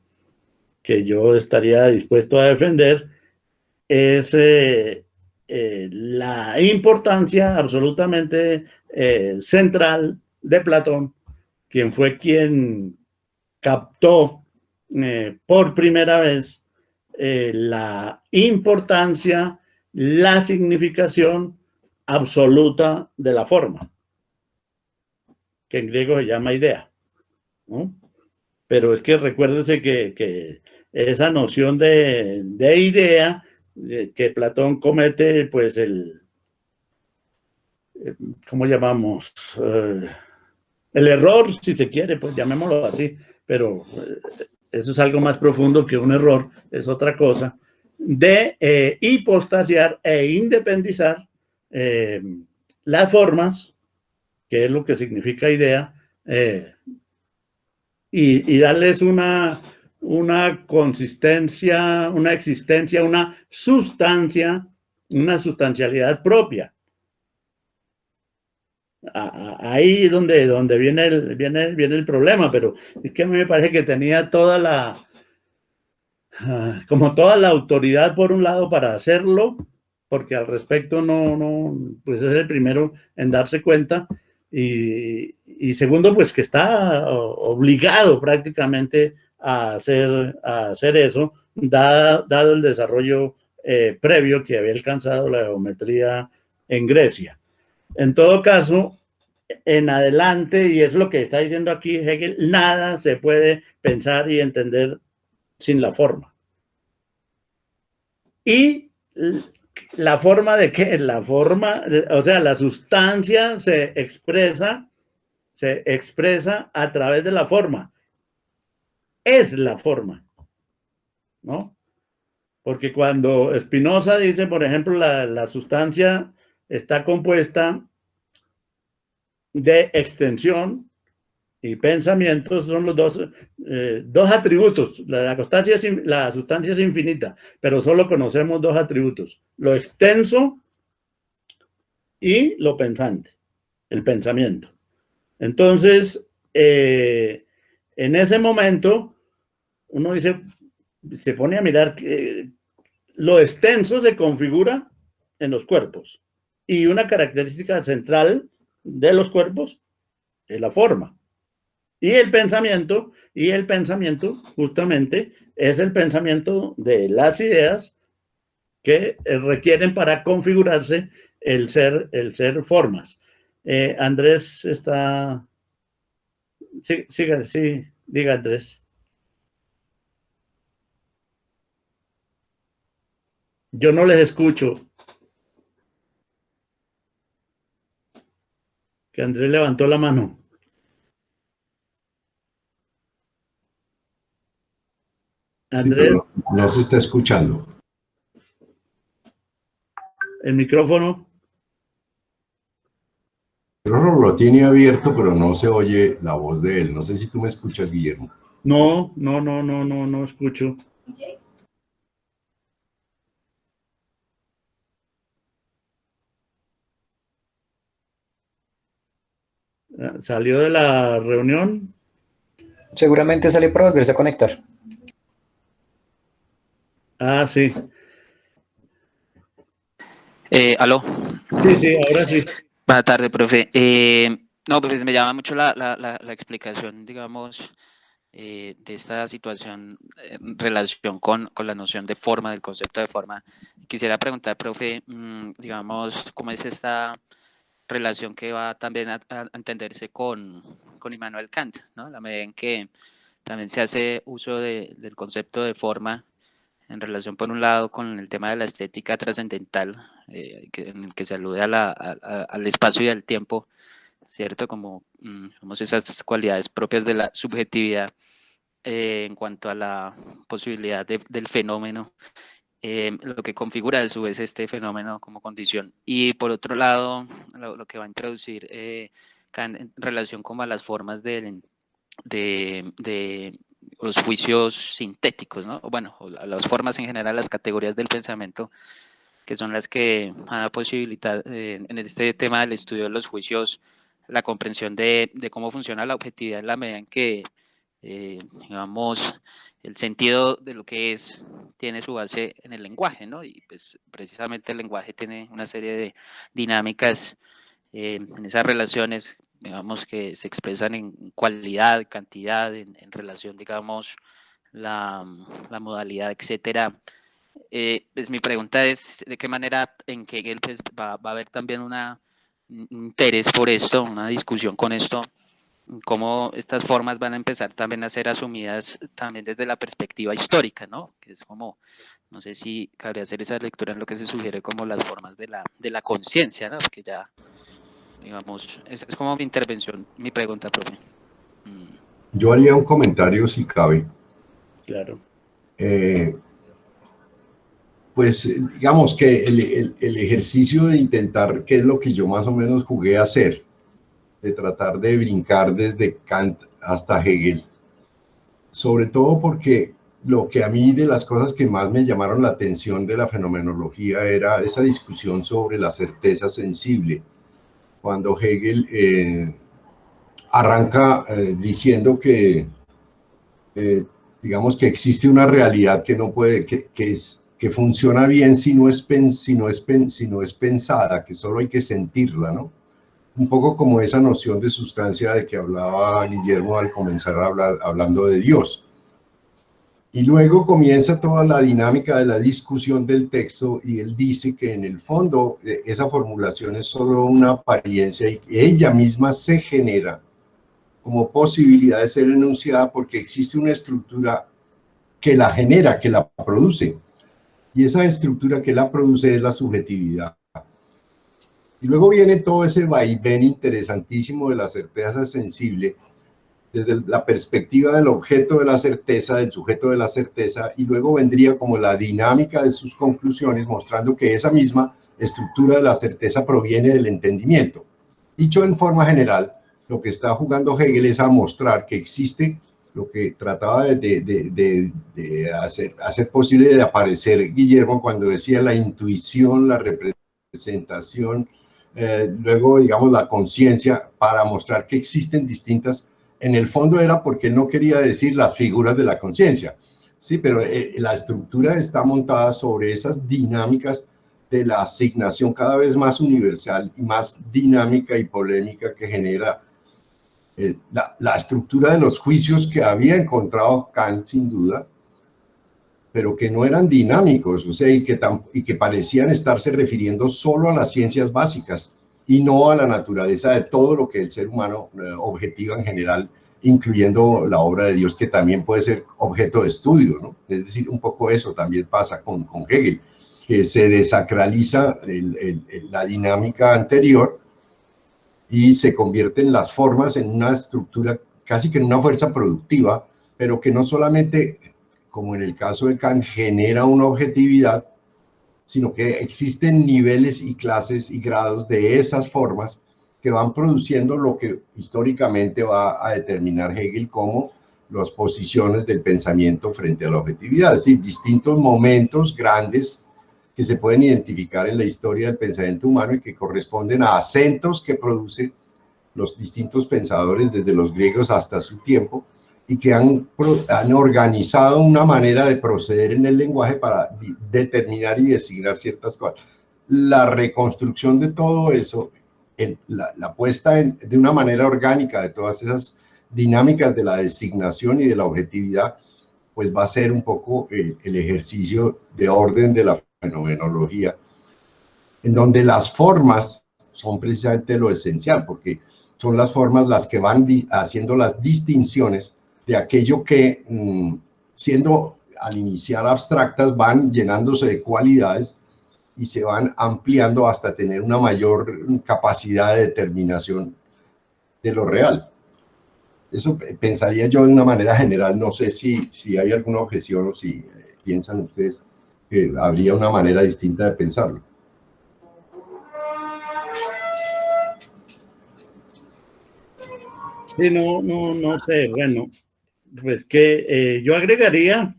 yo estaría dispuesto a defender, es la importancia absolutamente central de Platón, quien fue quien captó por primera vez la importancia, la significación absoluta de la forma, que en griego se llama idea, ¿no? Pero es que recuérdese que esa noción de idea que Platón comete, pues ¿cómo llamamos? El error, si se quiere, pues llamémoslo así, pero eso es algo más profundo que un error, es otra cosa, de hipostasiar e independizar las formas, que es lo que significa idea, y darles una consistencia, una existencia, una sustancia, una sustancialidad propia. Ahí es donde viene el problema, pero es que a mí me parece que tenía como toda la autoridad por un lado para hacerlo, porque al respecto pues es el primero en darse cuenta, y segundo, pues que está obligado prácticamente a hacer eso, dado el desarrollo previo que había alcanzado la geometría en Grecia. En todo caso, en adelante, y es lo que está diciendo aquí Hegel, nada se puede pensar y entender sin la forma. ¿Y la forma de qué? La forma, o sea, la sustancia se expresa a través de la forma. Es la forma, ¿no? Porque cuando Spinoza dice, por ejemplo, la sustancia está compuesta de extensión y pensamientos, son los dos atributos. La sustancia es infinita, pero solo conocemos dos atributos: lo extenso y lo pensante, el pensamiento. Entonces, en ese momento, uno dice, se pone a mirar que lo extenso se configura en los cuerpos, y una característica central de los cuerpos es la forma. Y el pensamiento justamente es el pensamiento de las ideas que requieren para configurarse el ser formas. Andrés está... Sí, diga Andrés. Yo no les escucho. Que Andrés levantó la mano. Andrés. Sí, no se está escuchando. El micrófono. El micrófono lo tiene abierto, pero no se oye la voz de él. No sé si tú me escuchas, Guillermo. No escucho. ¿Salió de la reunión? Seguramente sale para volverse a conectar. Ah, sí. ¿Aló? Sí, ahora sí. Buenas tardes, profe. No, pues me llama mucho la explicación, digamos, de esta situación en relación con la noción de forma, del concepto de forma. Quisiera preguntar, profe, digamos, ¿cómo es esta relación que va también a entenderse con Immanuel Kant, ¿no? La medida en que también se hace uso del concepto de forma en relación, por un lado, con el tema de la estética trascendental, en el que se alude al espacio y al tiempo, ¿cierto? Como esas cualidades propias de la subjetividad en cuanto a la posibilidad del fenómeno, lo que configura a su vez este fenómeno como condición. Y por otro lado, lo que va a introducir en relación como a las formas de los juicios sintéticos, ¿no? Bueno, las formas en general, las categorías del pensamiento, que son las que van a posibilitar en este tema del estudio de los juicios la comprensión de cómo funciona la objetividad en la medida en que digamos, el sentido de lo que es tiene su base en el lenguaje, ¿no? Y pues precisamente el lenguaje tiene una serie de dinámicas en esas relaciones, digamos, que se expresan en cualidad, cantidad, en relación, digamos, la modalidad, etcétera. Pues mi pregunta es, ¿de qué manera en Hegel pues, va a haber también un interés por esto, una discusión con esto? Cómo estas formas van a empezar también a ser asumidas también desde la perspectiva histórica, ¿no? Que es como, no sé si cabría hacer esa lectura en lo que se sugiere como las formas de la conciencia, ¿no? Que ya, digamos, es como mi intervención, mi pregunta, profe. Yo haría un comentario si cabe. Claro. Pues digamos que el ejercicio de intentar, que es lo que yo más o menos jugué a hacer, de tratar de brincar desde Kant hasta Hegel, sobre todo porque lo que a mí de las cosas que más me llamaron la atención de la fenomenología era esa discusión sobre la certeza sensible, cuando Hegel arranca diciendo que, digamos que existe una realidad que no puede, que funciona bien si no es pensada, que solo hay que sentirla, ¿no? Un poco como esa noción de sustancia de que hablaba Guillermo al comenzar a hablar, hablando de Dios. Y luego comienza toda la dinámica de la discusión del texto y él dice que en el fondo esa formulación es solo una apariencia y que ella misma se genera como posibilidad de ser enunciada porque existe una estructura que la genera, que la produce. Y esa estructura que la produce es la subjetividad. Y luego viene todo ese vaivén interesantísimo de la certeza sensible, desde la perspectiva del objeto de la certeza, del sujeto de la certeza, y luego vendría como la dinámica de sus conclusiones, mostrando que esa misma estructura de la certeza proviene del entendimiento. Dicho en forma general, lo que está jugando Hegel es a mostrar que existe lo que trataba de hacer posible de aparecer Guillermo cuando decía la intuición, la representación, luego digamos la conciencia, para mostrar que existen distintas. En el fondo era porque él no quería decir las figuras de la conciencia, sí, pero la estructura está montada sobre esas dinámicas de la asignación cada vez más universal y más dinámica y polémica que genera la estructura de los juicios que había encontrado Kant sin duda, pero que no eran dinámicos, o sea, y que parecían estarse refiriendo solo a las ciencias básicas y no a la naturaleza de todo lo que el ser humano objetiva en general, incluyendo la obra de Dios, que también puede ser objeto de estudio, ¿no? Es decir, un poco eso también pasa con Hegel, que se desacraliza la dinámica anterior y se convierten las formas en una estructura, casi que en una fuerza productiva, pero que no solamente, como en el caso de Kant, genera una objetividad, sino que existen niveles y clases y grados de esas formas que van produciendo lo que históricamente va a determinar Hegel como las posiciones del pensamiento frente a la objetividad, es decir, distintos momentos grandes que se pueden identificar en la historia del pensamiento humano y que corresponden a acentos que producen los distintos pensadores desde los griegos hasta su tiempo y que han organizado una manera de proceder en el lenguaje para determinar y designar ciertas cosas. La reconstrucción de todo eso, la puesta de una manera orgánica de todas esas dinámicas de la designación y de la objetividad, pues va a ser un poco el ejercicio de orden de la fenomenología, en donde las formas son precisamente lo esencial, porque son las formas las que van haciendo las distinciones de aquello que, siendo al iniciar abstractas, van llenándose de cualidades y se van ampliando hasta tener una mayor capacidad de determinación de lo real. Eso pensaría yo de una manera general. No sé si hay alguna objeción o si piensan ustedes que habría una manera distinta de pensarlo. Sí, no sé, bueno, pues que yo agregaría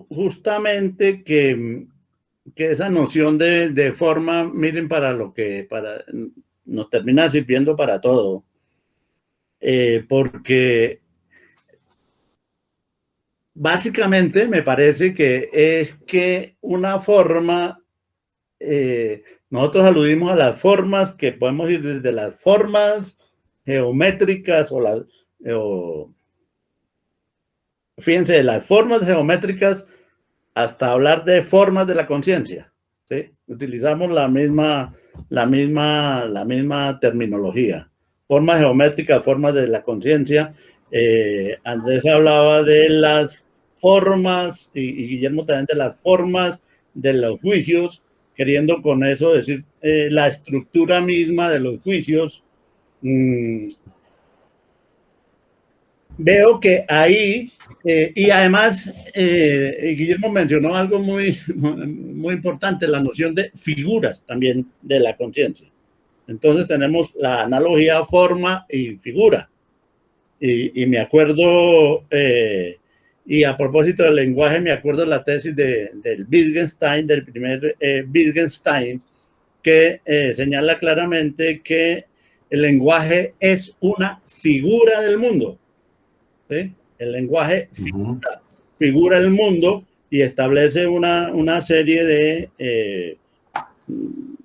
justamente que esa noción de forma, miren, para lo que nos termina sirviendo para todo. porque básicamente me parece que es que una forma, nosotros aludimos a las formas, que podemos ir desde las formas geométricas fíjense, de las formas geométricas hasta hablar de formas de la conciencia, ¿sí? Utilizamos la misma terminología. Formas geométricas, formas de la conciencia. Andrés hablaba de las formas y Guillermo también de las formas de los juicios, queriendo con eso decir la estructura misma de los juicios. Veo que ahí, y además Guillermo mencionó algo muy importante, la noción de figuras también de la conciencia. Entonces tenemos la analogía forma y figura. Y me acuerdo, y a propósito del lenguaje, me acuerdo la tesis del Wittgenstein, del primer Wittgenstein, que señala claramente que el lenguaje es una figura del mundo. ¿Sí? El lenguaje figura el mundo y establece una serie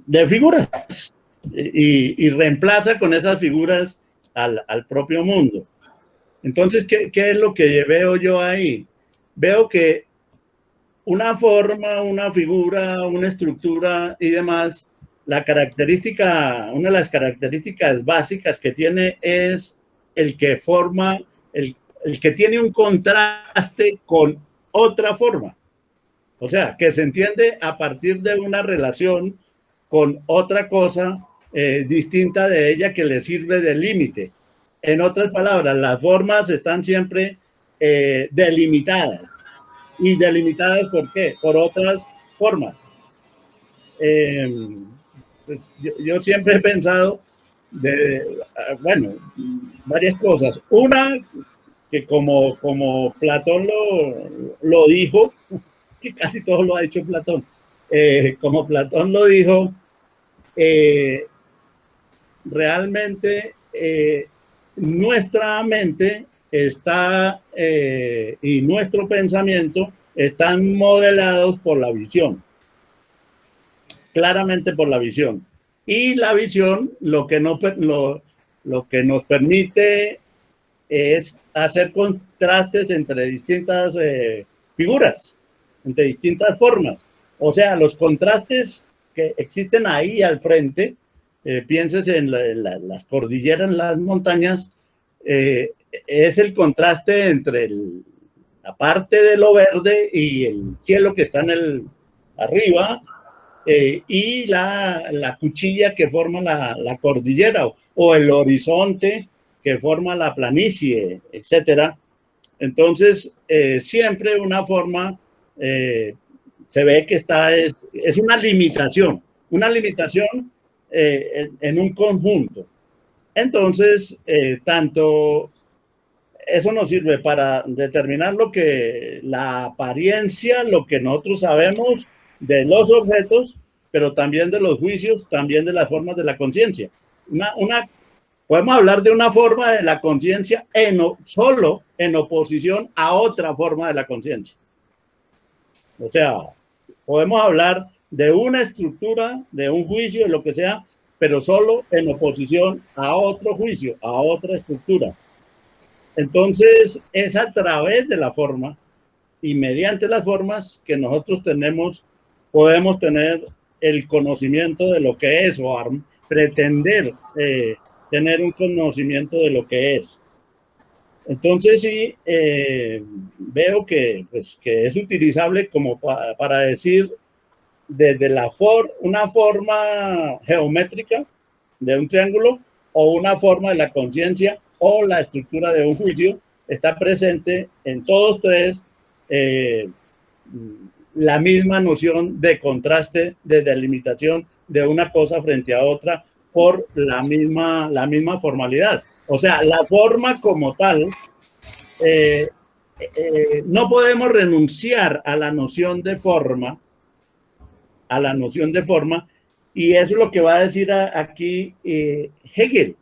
de figuras y reemplaza con esas figuras al propio mundo. Entonces, ¿qué es lo que veo yo ahí? Veo que una forma, una figura, una estructura y demás, una de las características básicas que tiene es el que forma, el que tiene un contraste con otra forma. O sea, que se entiende a partir de una relación con otra cosa distinta de ella que le sirve de límite. En otras palabras, las formas están siempre delimitadas. ¿Y delimitadas por qué? Por otras formas. Pues yo siempre he pensado varias cosas. Una, que como Platón lo dijo, que casi todo lo ha dicho Platón, como Platón lo dijo, realmente nuestra mente está y nuestro pensamiento están modelados por la visión, claramente por la visión. Y la visión lo que nos permite es hacer contrastes entre distintas figuras, entre distintas formas. O sea, los contrastes que existen ahí al frente, pienses en las cordilleras, en las montañas, es el contraste entre la parte de lo verde y el cielo que está arriba, y la cuchilla que forma la cordillera o el horizonte que forma la planicie, etcétera. Entonces, siempre una forma se ve que es una limitación en un conjunto. Entonces, tanto eso nos sirve para determinar la apariencia, lo que nosotros sabemos de los objetos, pero también de los juicios, también de las formas de la conciencia. Podemos hablar de una forma de la conciencia solo en oposición a otra forma de la conciencia. O sea, podemos hablar de una estructura, de un juicio, de lo que sea, pero solo en oposición a otro juicio, a otra estructura. Entonces, es a través de la forma y mediante las formas que nosotros podemos tener el conocimiento de lo que es o pretender tener un conocimiento de lo que es. Entonces, sí, veo que es utilizable como para decir desde una forma geométrica de un triángulo o una forma de la conciencia o la estructura de un juicio, está presente en todos tres la misma noción de contraste, de delimitación de una cosa frente a otra por la misma formalidad. O sea, la forma como tal, no podemos renunciar a la noción de forma, y eso es lo que va a decir aquí Hegel.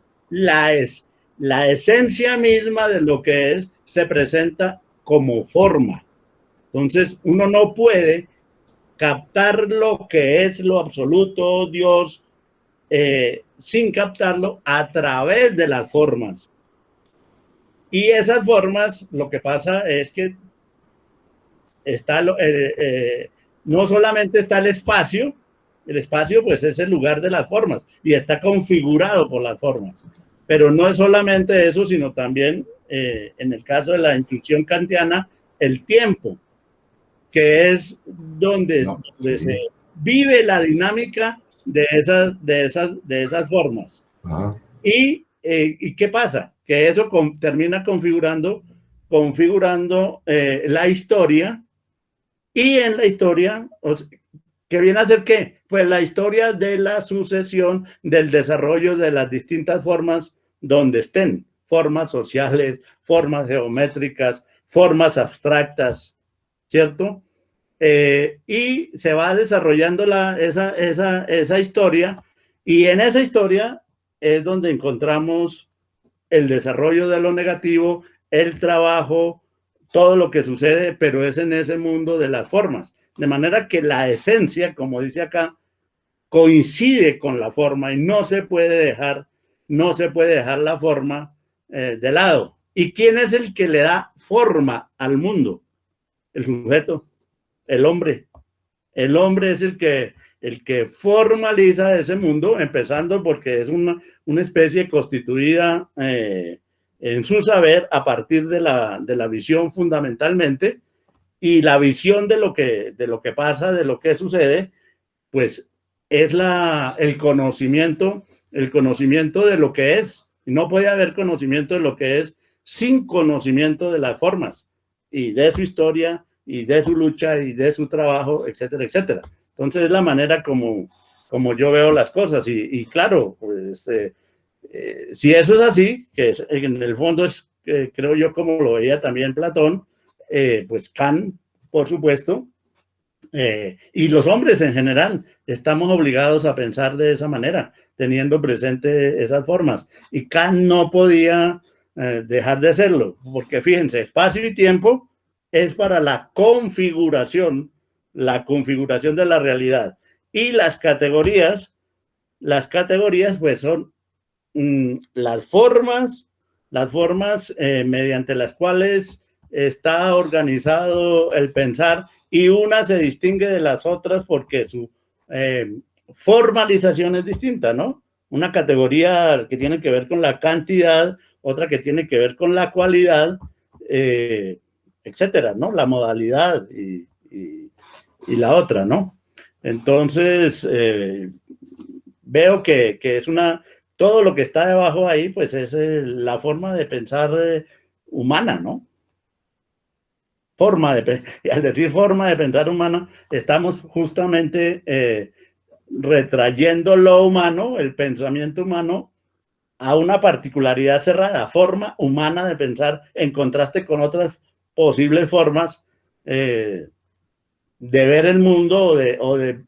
la esencia misma de lo que es se presenta como forma. Entonces, uno no puede captar lo que es lo absoluto, Dios, sin captarlo a través de las formas. Y esas formas, lo que pasa es que está no solamente está el espacio pues es el lugar de las formas y está configurado por las formas, pero no es solamente eso, sino también en el caso de la intuición kantiana, el tiempo, que es donde se vive la dinámica de esas formas. Ajá. ¿Y qué pasa? Que eso termina configurando la historia, y en la historia, ¿qué viene a ser qué? Pues la historia de la sucesión del desarrollo de las distintas formas donde estén, formas sociales, formas geométricas, formas abstractas, ¿cierto? Y se va desarrollando esa historia, y en esa historia es donde encontramos el desarrollo de lo negativo, el trabajo, todo lo que sucede, pero es en ese mundo de las formas. De manera que la esencia, como dice acá, coincide con la forma y no se puede dejar la forma de lado. ¿Y quién es el que le da forma al mundo? El sujeto, el hombre. El hombre es el que formaliza ese mundo, empezando porque es una especie constituida en su saber a partir de la visión fundamentalmente, y la visión de lo que pasa, de lo que sucede, pues es el conocimiento de lo que es. No puede haber conocimiento de lo que es sin conocimiento de las formas y de su historia y de su lucha y de su trabajo, etcétera, etcétera. Entonces es la manera como yo veo las cosas, y claro, pues si eso es así, que en el fondo es, creo yo, como lo veía también Platón, pues Kant, por supuesto, y los hombres en general, estamos obligados a pensar de esa manera, teniendo presente esas formas. Y Kant no podía dejar de hacerlo, porque fíjense, espacio y tiempo es para la configuración de la realidad. Y las categorías pues son las formas mediante las cuales está organizado el pensar, y una se distingue de las otras porque su formalización es distinta, ¿no? Una categoría que tiene que ver con la cantidad, otra que tiene que ver con la cualidad, etcétera, ¿no? La modalidad y la otra, ¿no? Entonces, veo que es todo lo que está debajo ahí, pues es la forma de pensar humana, ¿no? Y al decir forma de pensar humana, estamos justamente retrayendo lo humano, el pensamiento humano, a una particularidad cerrada, forma humana de pensar, en contraste con otras posibles formas de ver el mundo o de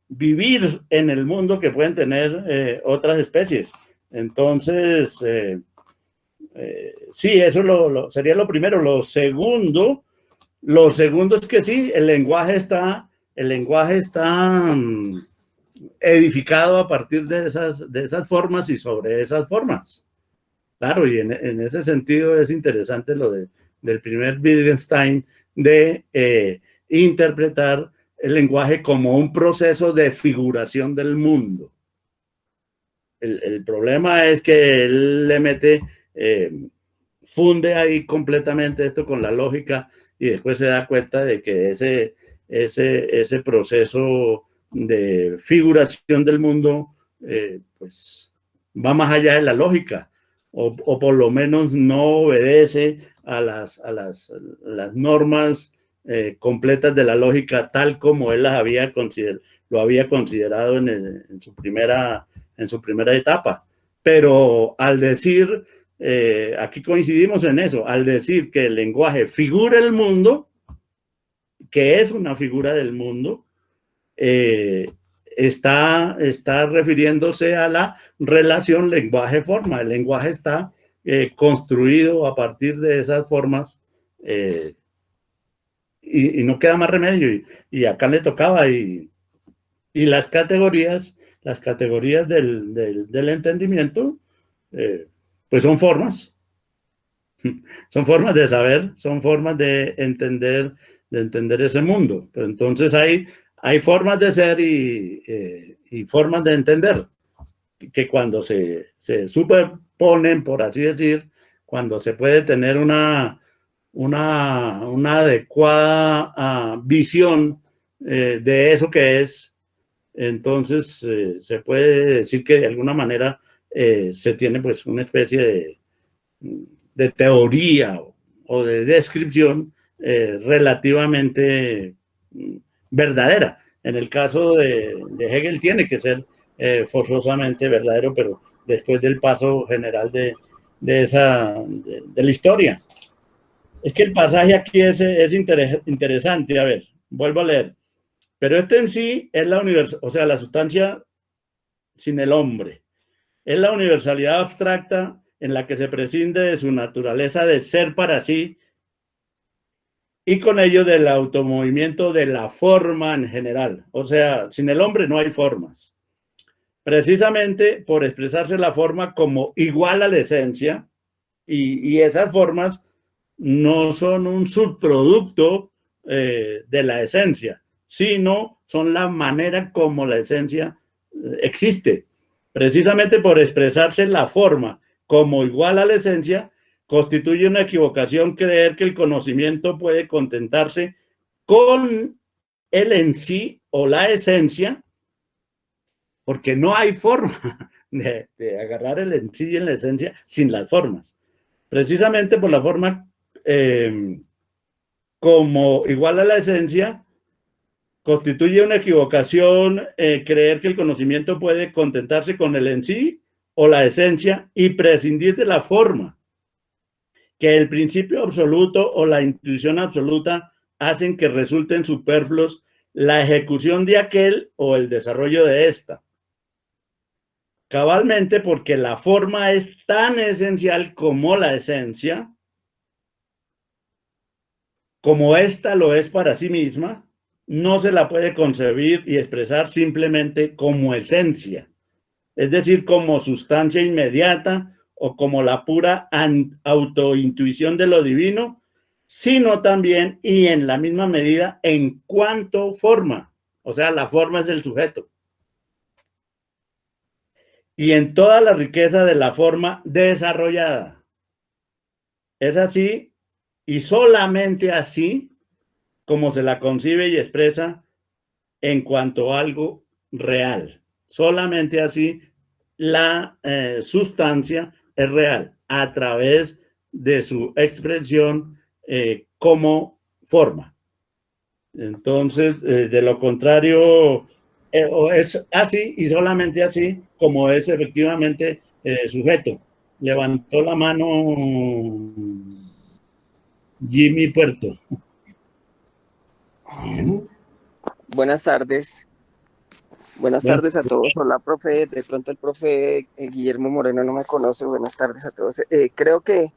vivir en el mundo que pueden tener otras especies. Entonces, sí, eso sería lo primero. Lo segundo es que sí, el lenguaje está edificado a partir de esas formas y sobre esas formas. Claro, y en ese sentido es interesante lo del primer Wittgenstein de interpretar el lenguaje como un proceso de figuración del mundo. El problema es que él le mete, funde ahí completamente esto con la lógica, y después se da cuenta de que ese proceso de figuración del mundo pues va más allá de la lógica, o por lo menos no obedece a las normas completas de la lógica, tal como él lo había considerado en su primera etapa. Pero al decir, aquí coincidimos en eso, al decir que el lenguaje figura el mundo, que es una figura del mundo, está refiriéndose a la relación lenguaje-forma. El lenguaje está construido a partir de esas formas y no queda más remedio. Y acá le tocaba. Y las categorías del entendimiento, pues son formas. Son formas de saber, son formas de entender ese mundo. Pero entonces hay formas de ser y formas de entender que cuando se superponen, por así decir, cuando se puede tener una adecuada visión de eso que es, entonces se puede decir que de alguna manera se tiene pues una especie de teoría o de descripción relativamente verdadera. En el caso de Hegel tiene que ser forzosamente verdadero, pero después del paso general de la historia. Es que el pasaje aquí es interesante. A ver, vuelvo a leer. Pero este en sí es la sustancia sin el hombre. Es la universalidad abstracta en la que se prescinde de su naturaleza de ser para sí y con ello del automovimiento de la forma en general. O sea, sin el hombre no hay formas. Precisamente por expresarse la forma como igual a la esencia, y esas formas no son un subproducto de la esencia, sino son la manera como la esencia existe. Precisamente por expresarse la forma como igual a la esencia, constituye una equivocación creer que el conocimiento puede contentarse con el en sí o la esencia, porque no hay forma de agarrar el en sí y en la esencia sin las formas. Precisamente por la forma como igual a la esencia, constituye una equivocación creer que el conocimiento puede contentarse con el en sí o la esencia y prescindir de la forma, que el principio absoluto o la intuición absoluta hacen que resulten superfluos la ejecución de aquel o el desarrollo de esta. Cabalmente porque la forma es tan esencial como la esencia, como ésta lo es para sí misma, no se la puede concebir y expresar simplemente como esencia, es decir, como sustancia inmediata o como la pura autointuición de lo divino, sino también y en la misma medida en cuanto forma, o sea, la forma es el sujeto. Y en toda la riqueza de la forma desarrollada. Es así y solamente así como se la concibe y expresa en cuanto a algo real. Solamente así la sustancia es real, a través de su expresión como forma. Entonces, de lo contrario, es así y solamente así como es efectivamente sujeto. Levantó la mano Jimmy Puerto. Bien. Buenas tardes. Buenas tardes a todos. Hola, profe. De pronto el profe Guillermo Moreno no me conoce. Buenas tardes a todos. Creo que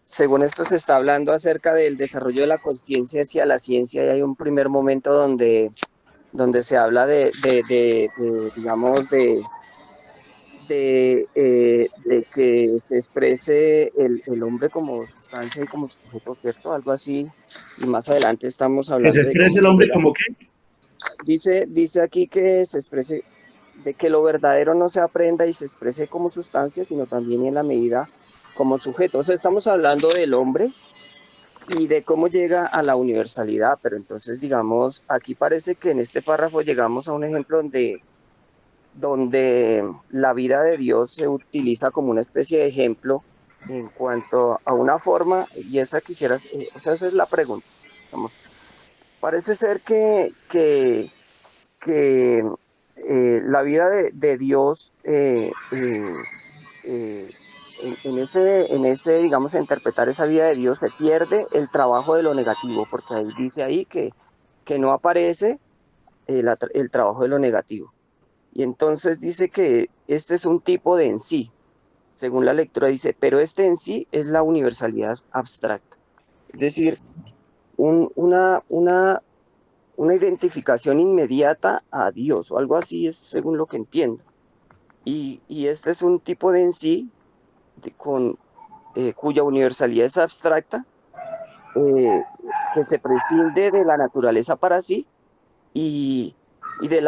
según esto se está hablando acerca del desarrollo de la conciencia hacia la ciencia y hay un primer momento donde se habla digamos, de que se exprese el hombre como sustancia y como sujeto, ¿cierto? Algo así. Y más adelante estamos hablando ¿Que se exprese el hombre como qué? Dice aquí que se exprese, de que lo verdadero no se aprenda y se exprese como sustancia, sino también en la medida como sujeto. O sea, estamos hablando del hombre y de cómo llega a la universalidad, pero entonces, digamos, aquí parece que en este párrafo llegamos a un ejemplo donde la vida de Dios se utiliza como una especie de ejemplo en cuanto a una forma, y esa quisieras, o sea, esa es la pregunta. Vamos, parece ser que la vida de Dios en ese, digamos, interpretar esa vida de Dios se pierde el trabajo de lo negativo, porque ahí dice ahí que no aparece el trabajo de lo negativo. Y entonces dice que este es un tipo de en sí, según la lectura dice, pero este en sí es la universalidad abstracta. Es decir, una identificación inmediata a Dios, o algo así es según lo que entiendo. Y este es un tipo de en sí cuya universalidad es abstracta, que se prescinde de la naturaleza para sí y del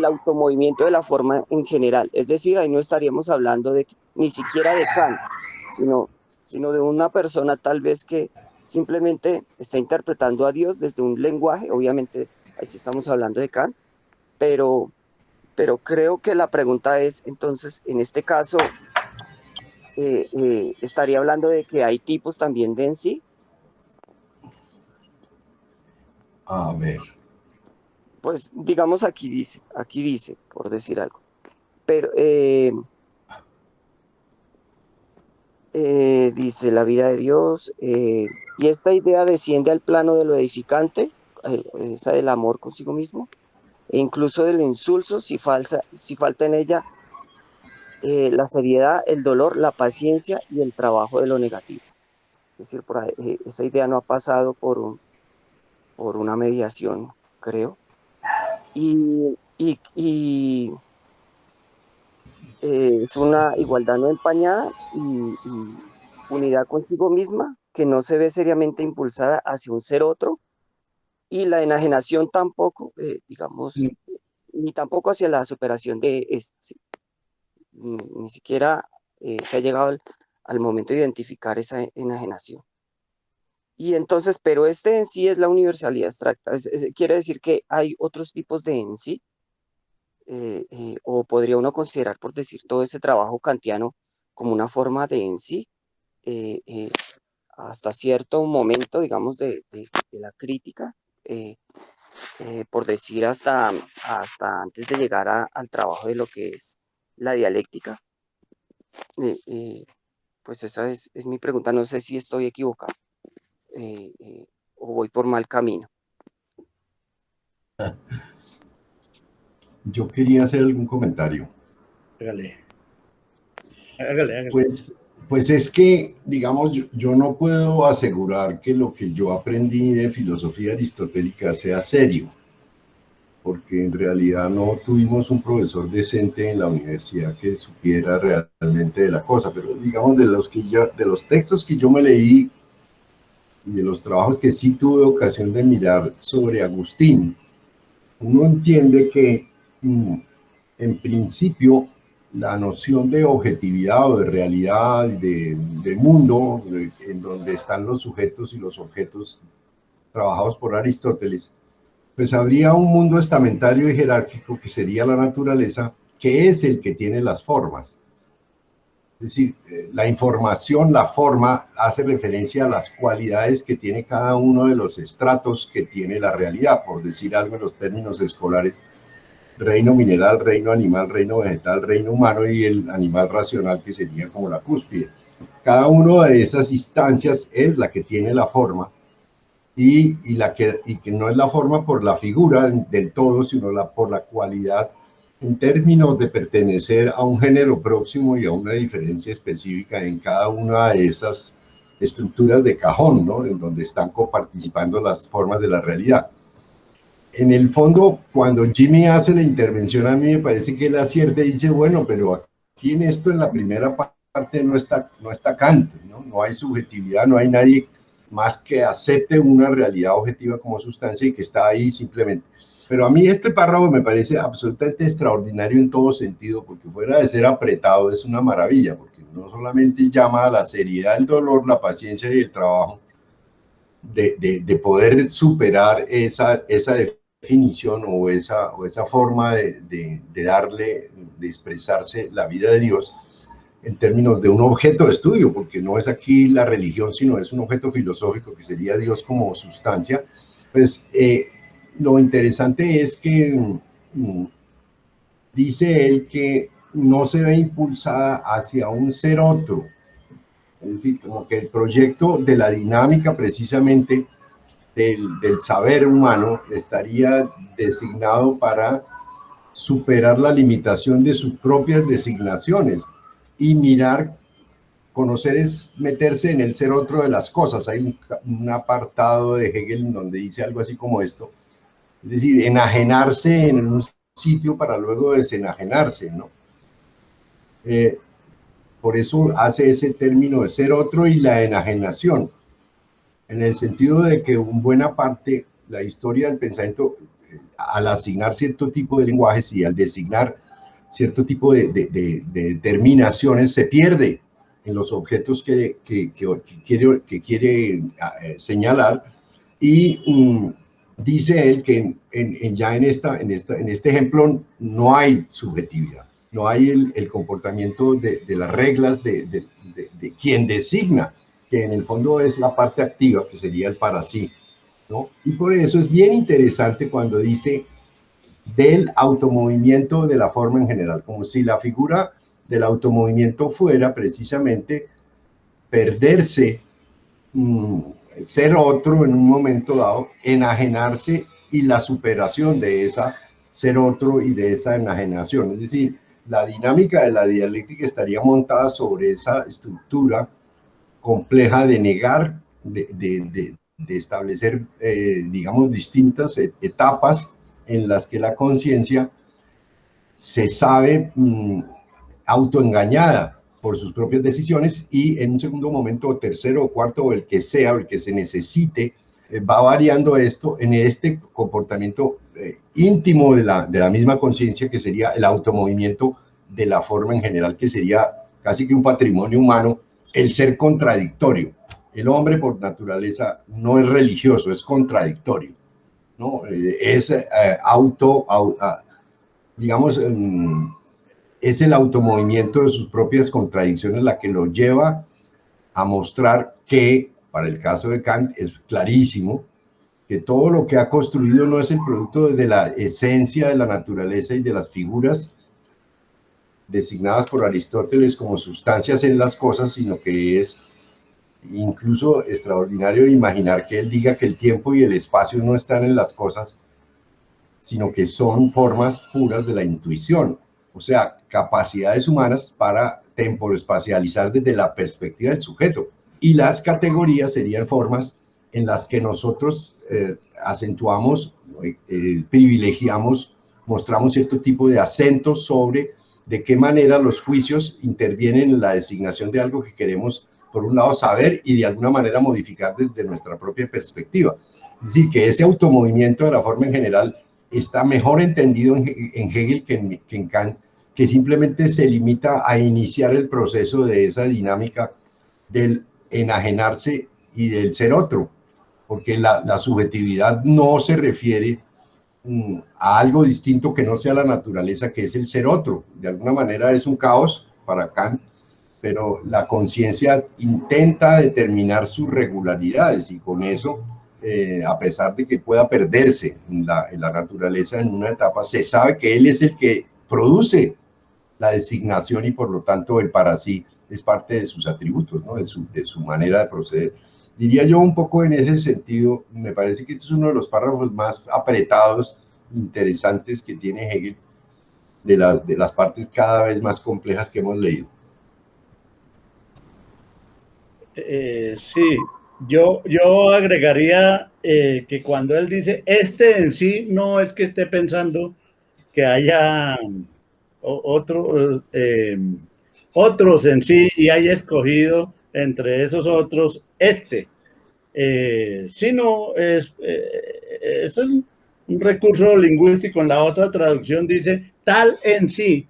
automovimiento de la forma en general. Es decir, ahí no estaríamos hablando ni siquiera de Kant, sino de una persona tal vez que simplemente está interpretando a Dios desde un lenguaje. Obviamente, ahí sí estamos hablando de Kant, pero creo que la pregunta es, entonces, en este caso, estaría hablando de que hay tipos también de en sí. A ver. Pues digamos aquí dice, por decir algo. Pero dice la vida de Dios, y esta idea desciende al plano de lo edificante, esa del amor consigo mismo, e incluso del insulso si falta en ella la seriedad, el dolor, la paciencia y el trabajo de lo negativo. Es decir, esa idea no ha pasado por una mediación, creo. Y es una igualdad no empañada y unidad consigo misma que no se ve seriamente impulsada hacia un ser otro, y la enajenación tampoco, digamos, ni tampoco hacia la superación de este, ¿sí? Ni siquiera se ha llegado al momento de identificar esa enajenación. Y entonces, pero este en sí es la universalidad abstracta. Quiere decir que hay otros tipos de en sí, o podría uno considerar, por decir, todo ese trabajo kantiano como una forma de en sí, hasta cierto momento, digamos, de la crítica, por decir hasta antes de llegar al trabajo de lo que es la dialéctica. Pues esa es mi pregunta. No sé si estoy equivocado o voy por mal camino. Yo quería hacer algún comentario. Hágale. Pues es que, digamos, yo no puedo asegurar que lo que yo aprendí de filosofía aristotélica sea serio, porque en realidad no tuvimos un profesor decente en la universidad que supiera realmente de la cosa, pero digamos de los textos que yo me leí y de los trabajos que sí tuve ocasión de mirar sobre Agustín, uno entiende que en principio la noción de objetividad o de realidad, de mundo, en donde están los sujetos y los objetos trabajados por Aristóteles, pues habría un mundo estamentario y jerárquico que sería la naturaleza, que es el que tiene las formas. Es decir, la información, la forma, hace referencia a las cualidades que tiene cada uno de los estratos que tiene la realidad, por decir algo en los términos escolares: reino mineral, reino animal, reino vegetal, reino humano y el animal racional, que sería como la cúspide. Cada una de esas instancias es la que tiene la forma y que no es la forma por la figura del todo, sino por la cualidad en términos de pertenecer a un género próximo y a una diferencia específica en cada una de esas estructuras de cajón, ¿no? En donde están coparticipando las formas de la realidad. En el fondo, cuando Jimmy hace la intervención, a mí me parece que él acierta y dice, bueno, pero aquí en esto, en la primera parte, no está Kant, ¿no? No hay subjetividad, no hay nadie más que acepte una realidad objetiva como sustancia y que está ahí simplemente. Pero a mí este párrafo me parece absolutamente extraordinario en todo sentido, porque fuera de ser apretado es una maravilla, porque no solamente llama a la seriedad, el dolor, la paciencia y el trabajo de poder superar esa definición o esa forma de expresarse la vida de Dios en términos de un objeto de estudio, porque no es aquí la religión, sino es un objeto filosófico que sería Dios como sustancia. Pues lo interesante es que dice él que no se ve impulsada hacia un ser otro, es decir, como que el proyecto de la dinámica precisamente del saber humano estaría designado para superar la limitación de sus propias designaciones y mirar, conocer es meterse en el ser otro de las cosas. Hay un apartado de Hegel donde dice algo así como esto, es decir, enajenarse en un sitio para luego desenajenarse, ¿no? Por eso hace ese término de ser otro y la enajenación, en el sentido de que en buena parte la historia del pensamiento, al asignar cierto tipo de lenguajes y al designar cierto tipo de determinaciones, se pierde en los objetos que quiere señalar, y dice él que ya en este ejemplo no hay subjetividad, no hay el comportamiento de las reglas de quien designa, que en el fondo es la parte activa, que sería el para sí, ¿no? Y por eso es bien interesante cuando dice del automovimiento de la forma en general, como si la figura del automovimiento fuera precisamente perderse, ser otro en un momento dado, enajenarse y la superación de esa ser otro y de esa enajenación. Es decir, la dinámica de la dialéctica estaría montada sobre esa estructura compleja de negar, de establecer, digamos, distintas etapas en las que la conciencia se sabe autoengañada por sus propias decisiones, y en un segundo momento, o tercero, o cuarto, o el que sea, o el que se necesite, va variando esto en este comportamiento íntimo de la misma conciencia, que sería el automovimiento de la forma en general, que sería casi que un patrimonio humano, el ser contradictorio. El hombre por naturaleza no es religioso, es contradictorio, ¿no? Es digamos, es el automovimiento de sus propias contradicciones la que lo lleva a mostrar que, para el caso de Kant, es clarísimo que todo lo que ha construido no es el producto de la esencia de la naturaleza y de las figuras designadas por Aristóteles como sustancias en las cosas, sino que es incluso extraordinario imaginar que él diga que el tiempo y el espacio no están en las cosas, sino que son formas puras de la intuición, o sea, capacidades humanas para temporoespacializar desde la perspectiva del sujeto. Y las categorías serían formas en las que nosotros acentuamos, privilegiamos, mostramos cierto tipo de acentos sobre de qué manera los juicios intervienen en la designación de algo que queremos, por un lado, saber y de alguna manera modificar desde nuestra propia perspectiva. Es decir, que ese automovimiento de la forma en general está mejor entendido en Hegel que en Kant, que simplemente se limita a iniciar el proceso de esa dinámica del enajenarse y del ser otro, porque la subjetividad no se refiere a algo distinto que no sea la naturaleza, que es el ser otro. De alguna manera es un caos para Kant, pero la conciencia intenta determinar sus regularidades, y con eso, a pesar de que pueda perderse en la naturaleza en una etapa, se sabe que él es el que produce la designación, y por lo tanto el para sí es parte de sus atributos, ¿no? de su manera de proceder. Diría yo un poco en ese sentido, me parece que este es uno de los párrafos más apretados, interesantes que tiene Hegel, de las partes cada vez más complejas que hemos leído. Sí, yo agregaría que cuando él dice en sí, no es que esté pensando que haya otros en sí y haya escogido entre esos otros sino es un recurso lingüístico. En la otra traducción dice tal en sí,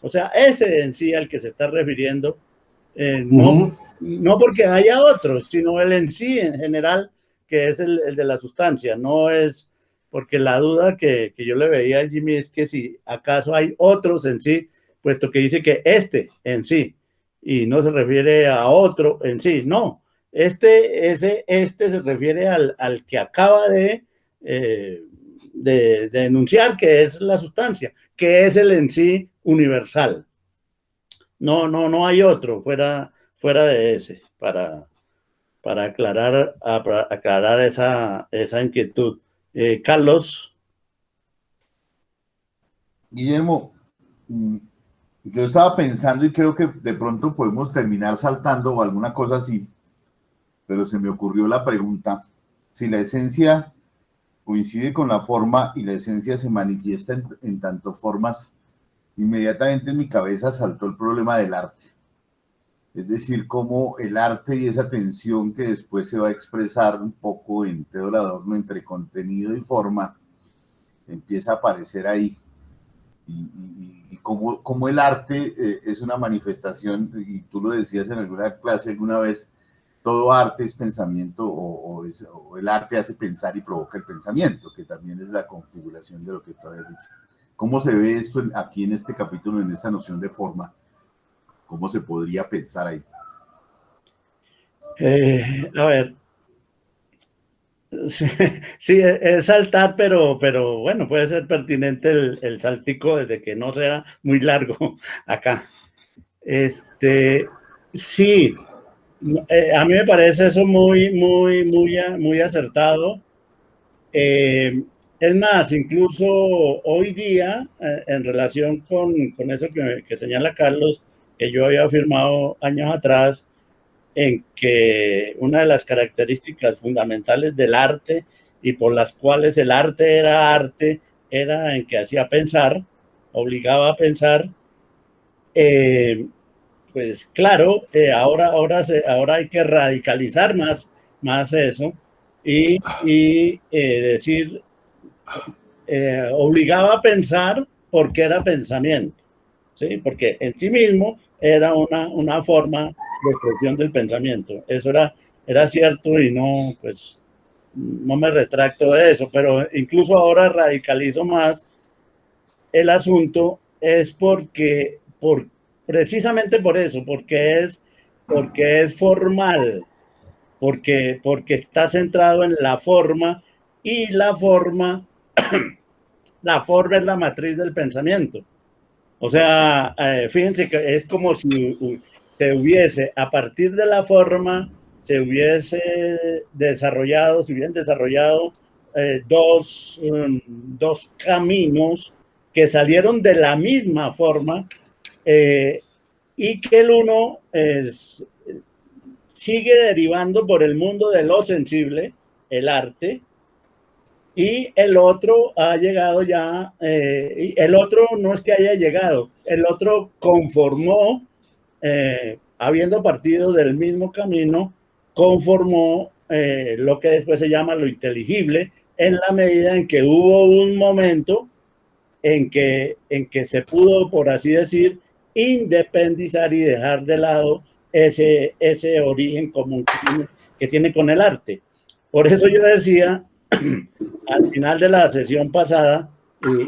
o sea, ese en sí al que se está refiriendo, no porque haya otros, sino el en sí en general, que es el de la sustancia. No es porque la duda que yo le veía a Jimmy es que si acaso hay otros en sí, puesto que dice que en sí, y no se refiere a otro en sí, no. Este se refiere al que acaba de enunciar, que es la sustancia, que es el en sí universal. No hay otro fuera de ese, para para aclarar esa inquietud. Carlos. Guillermo, yo estaba pensando y creo que de pronto podemos terminar saltando o alguna cosa así, pero se me ocurrió la pregunta, si la esencia coincide con la forma y la esencia se manifiesta en tanto formas, inmediatamente en mi cabeza saltó el problema del arte. Es decir, cómo el arte y esa tensión que después se va a expresar un poco en Teodoro Adorno entre contenido y forma, empieza a aparecer ahí. Y cómo el arte es una manifestación, y tú lo decías en alguna clase alguna vez, todo arte es pensamiento o el arte hace pensar y provoca el pensamiento, que también es la configuración de lo que tú habías dicho. ¿Cómo se ve esto aquí en este capítulo, en esta noción de forma? ¿Cómo se podría pensar ahí? A ver, sí, es saltar, pero bueno, puede ser pertinente el saltico desde que no sea muy largo acá. Sí, a mí me parece eso muy acertado. Es más, incluso hoy día, en relación con eso que señala Carlos, que yo había afirmado años atrás, en que una de las características fundamentales del arte y por las cuales el arte era en que hacía pensar, obligaba a pensar. Pues claro, ahora hay que radicalizar más eso y decir, obligaba a pensar porque era pensamiento, ¿sí? Porque en sí mismo era una forma de expresión del pensamiento. Eso era cierto y no, pues, no me retracto de eso, pero incluso ahora radicalizo más el asunto, es precisamente por eso, porque es formal, porque está centrado en la forma y la forma es la matriz del pensamiento. O sea, fíjense que es como si se hubiese, a partir de la forma, se hubieran desarrollado dos caminos que salieron de la misma forma y que el uno sigue derivando por el mundo de lo sensible, el arte, y el otro ha llegado ya, y el otro no es que haya llegado, el otro conformó, habiendo partido del mismo camino, conformó lo que después se llama lo inteligible, en la medida en que hubo un momento en que se pudo, por así decir, independizar y dejar de lado ese origen común que tiene con el arte. Por eso yo decía, al final de la sesión pasada,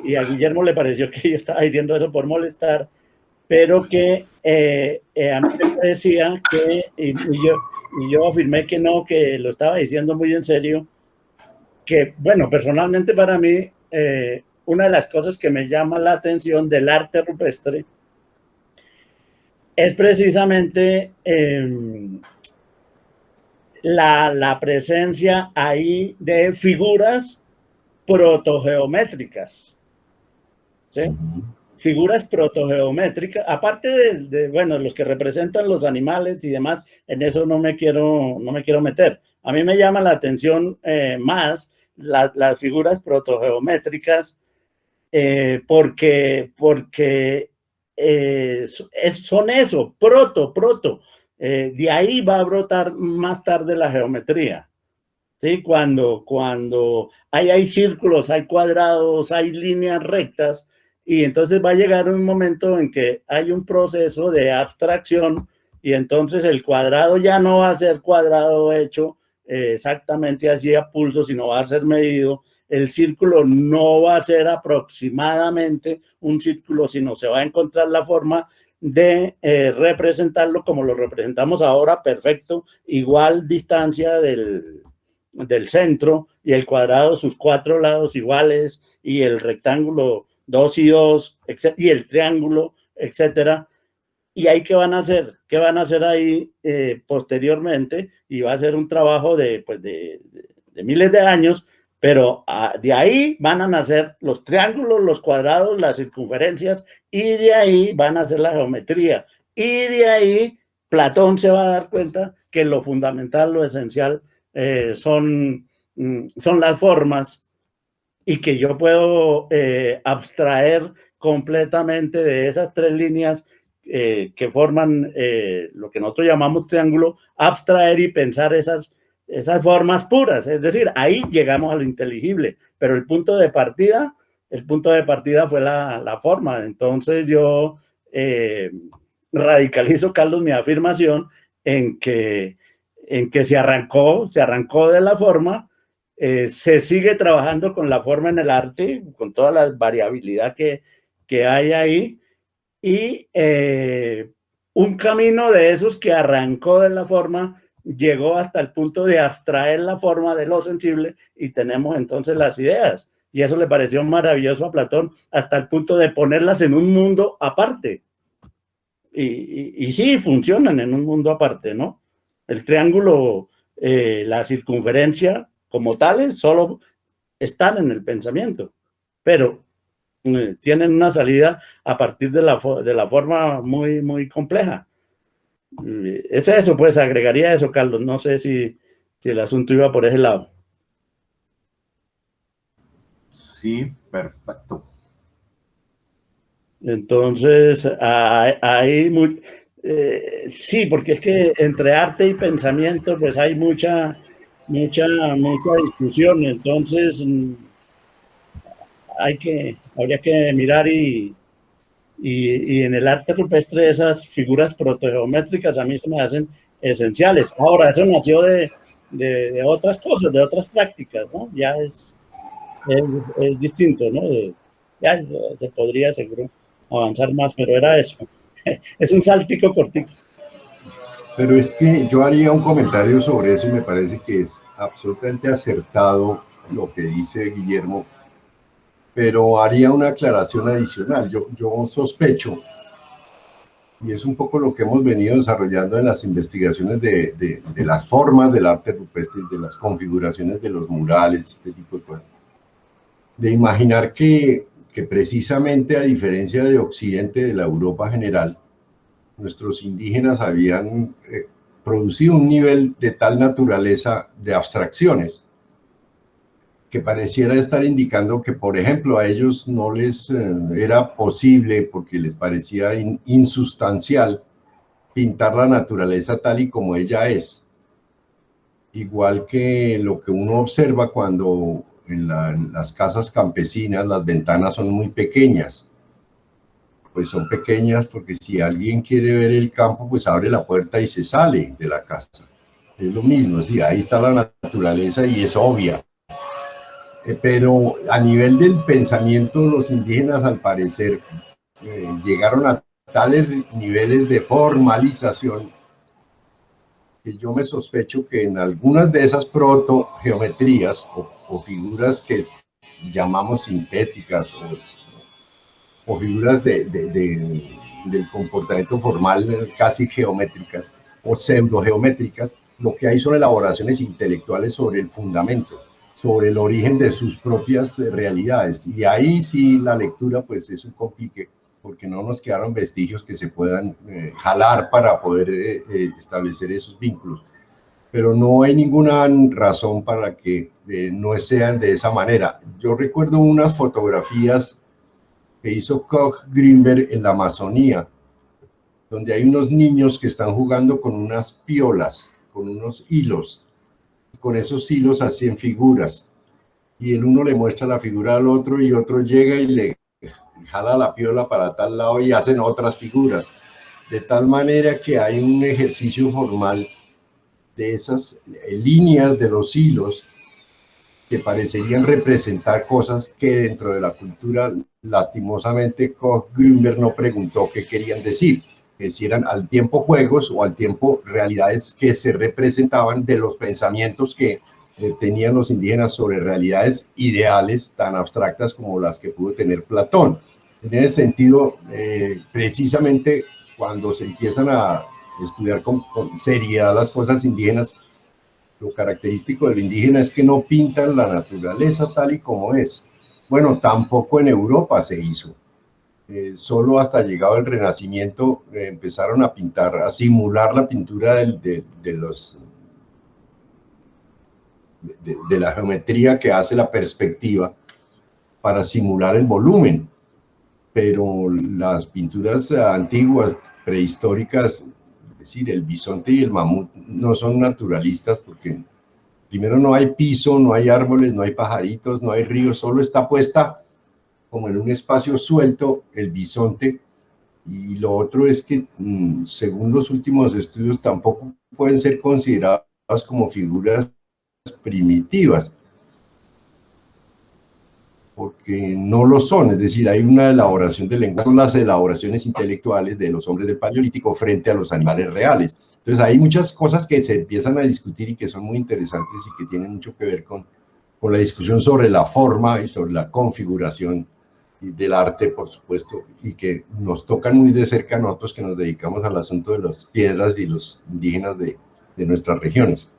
y a Guillermo le pareció que yo estaba diciendo eso por molestar, pero que a mí me parecía que, y yo afirmé que no, que lo estaba diciendo muy en serio, que, bueno, personalmente para mí, una de las cosas que me llama la atención del arte rupestre es precisamente la presencia ahí de figuras protogeométricas, ¿sí? Figuras protogeométricas, aparte de bueno, los que representan los animales y demás, en eso no me quiero meter. A mí me llama la atención más las figuras protogeométricas porque son eso, proto. De ahí va a brotar más tarde la geometría. ¿Sí? Cuando hay círculos, hay cuadrados, hay líneas rectas, y entonces va a llegar un momento en que hay un proceso de abstracción y entonces el cuadrado ya no va a ser cuadrado hecho exactamente así a pulso, sino va a ser medido. El círculo no va a ser aproximadamente un círculo, sino se va a encontrar la forma de representarlo como lo representamos ahora, perfecto, igual distancia del centro, y el cuadrado sus 4 lados iguales, y el rectángulo 2 y 2, y el triángulo, etcétera. ¿Y ahí qué van a hacer? ¿Qué van a hacer ahí posteriormente? Y va a ser un trabajo de miles de años, pero de ahí van a nacer los triángulos, los cuadrados, las circunferencias, y de ahí van a hacer la geometría. Y de ahí Platón se va a dar cuenta que lo fundamental, lo esencial son las formas, y que yo puedo abstraer completamente de esas tres líneas que forman lo que nosotros llamamos triángulo, abstraer y pensar esas formas puras. Es decir, ahí llegamos a lo inteligible, pero el punto de partida fue la forma. Entonces yo radicalizo, Carlos, mi afirmación en que se arrancó de la forma. Se sigue trabajando con la forma en el arte, con toda la variabilidad que hay ahí, y un camino de esos que arrancó de la forma llegó hasta el punto de abstraer la forma de lo sensible, y tenemos entonces las ideas, y eso le pareció maravilloso a Platón, hasta el punto de ponerlas en un mundo aparte, y sí, funcionan en un mundo aparte, ¿no? El triángulo, la circunferencia, como tales, solo están en el pensamiento, pero tienen una salida a partir de la forma muy, muy compleja. Es eso, pues agregaría eso, Carlos. No sé si el asunto iba por ese lado. Sí, perfecto. Entonces, ahí sí, porque es que entre arte y pensamiento, pues hay mucha discusión. Entonces, habría que mirar, y en el arte rupestre esas figuras protogeométricas a mí se me hacen esenciales. Ahora, eso nació de otras cosas, de otras prácticas, ¿no? Ya es distinto, ¿no? Ya se podría seguro avanzar más, pero era eso. Es un saltico cortico. Pero es que yo haría un comentario sobre eso y me parece que es absolutamente acertado lo que dice Guillermo, pero haría una aclaración adicional. Yo sospecho, y es un poco lo que hemos venido desarrollando en las investigaciones de las formas del arte rupestre, de las configuraciones de los murales, este tipo de cosas, de imaginar que precisamente a diferencia de Occidente, de la Europa general, nuestros indígenas habían producido un nivel de tal naturaleza de abstracciones que pareciera estar indicando que, por ejemplo, a ellos no les era posible, porque les parecía insustancial, pintar la naturaleza tal y como ella es. Igual que lo que uno observa cuando en las casas campesinas las ventanas son muy pequeñas. Pues son pequeñas porque si alguien quiere ver el campo, pues abre la puerta y se sale de la casa. Es lo mismo, sí, ahí está la naturaleza y es obvia. Pero a nivel del pensamiento, los indígenas al parecer llegaron a tales niveles de formalización que yo me sospecho que en algunas de esas protogeometrías o figuras que llamamos sintéticas o figuras del comportamiento formal casi geométricas o pseudogeométricas, lo que hay son elaboraciones intelectuales sobre el fundamento, sobre el origen de sus propias realidades. Y ahí sí la lectura pues es un complique, porque no nos quedaron vestigios que se puedan jalar para poder establecer esos vínculos. Pero no hay ninguna razón para que no sean de esa manera. Yo recuerdo unas fotografías que hizo Koch Greenberg en la Amazonía, donde hay unos niños que están jugando con unas piolas, con unos hilos. Con esos hilos hacen figuras. Y el uno le muestra la figura al otro y otro llega y le jala la piola para tal lado y hacen otras figuras. De tal manera que hay un ejercicio formal de esas líneas de los hilos que parecerían representar cosas que dentro de la cultura, lastimosamente, Koch Greenberg no preguntó qué querían decir, que si eran al tiempo juegos o al tiempo realidades que se representaban de los pensamientos que tenían los indígenas sobre realidades ideales tan abstractas como las que pudo tener Platón. En ese sentido, precisamente cuando se empiezan a estudiar con seriedad las cosas indígenas, lo característico del indígena es que no pintan la naturaleza tal y como es. Bueno, tampoco en Europa se hizo. Solo hasta llegado el Renacimiento empezaron a pintar, a simular la pintura de la geometría que hace la perspectiva para simular el volumen. Pero las pinturas antiguas, prehistóricas, es decir, el bisonte y el mamut, no son naturalistas porque primero no hay piso, no hay árboles, no hay pajaritos, no hay ríos, solo está puesta como en un espacio suelto el bisonte. Y lo otro es que, según los últimos estudios, tampoco pueden ser consideradas como figuras primitivas, porque no lo son. Es decir, hay una elaboración del lenguaje, son las elaboraciones intelectuales de los hombres del Paleolítico frente a los animales reales. Entonces hay muchas cosas que se empiezan a discutir y que son muy interesantes y que tienen mucho que ver con la discusión sobre la forma y sobre la configuración del arte, por supuesto, y que nos tocan muy de cerca a nosotros que nos dedicamos al asunto de las piedras y los indígenas de nuestras regiones.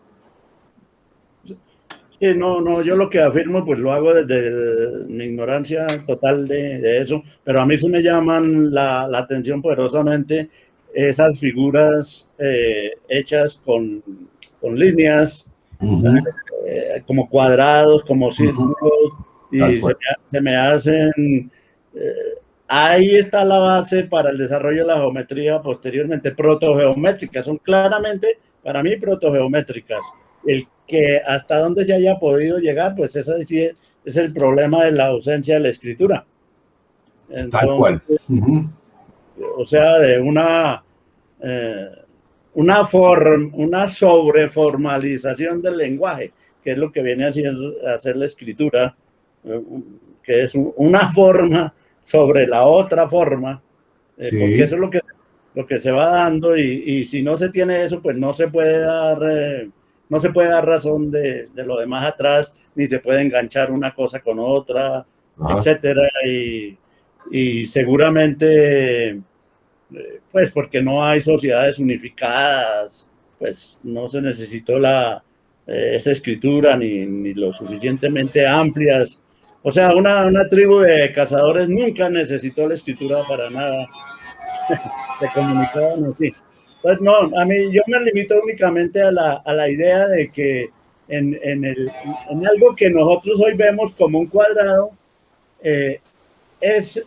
Sí, no, yo lo que afirmo pues lo hago desde mi ignorancia total de eso, pero a mí sí me llaman la atención poderosamente esas figuras hechas con líneas, como cuadrados, como círculos, y se me hacen... ahí está la base para el desarrollo de la geometría posteriormente, protogeométricas, son claramente para mí protogeométricas. El que hasta dónde se haya podido llegar, pues ese sí es el problema de la ausencia de la escritura. Entonces, tal cual. O sea, de una sobreformalización del lenguaje, que es lo que viene a hacer la escritura, que es una forma sobre la otra forma, sí. Porque eso es lo que se va dando, y si no se tiene eso, pues no se puede dar razón de lo demás atrás, ni se puede enganchar una cosa con otra, etcétera, y seguramente, pues porque no hay sociedades unificadas, pues no se necesitó esa escritura ni lo suficientemente amplias. O sea, una tribu de cazadores nunca necesitó la escritura para nada. Se comunicaban así. Pues no, yo me limito únicamente a la idea de que en algo que nosotros hoy vemos como un cuadrado, es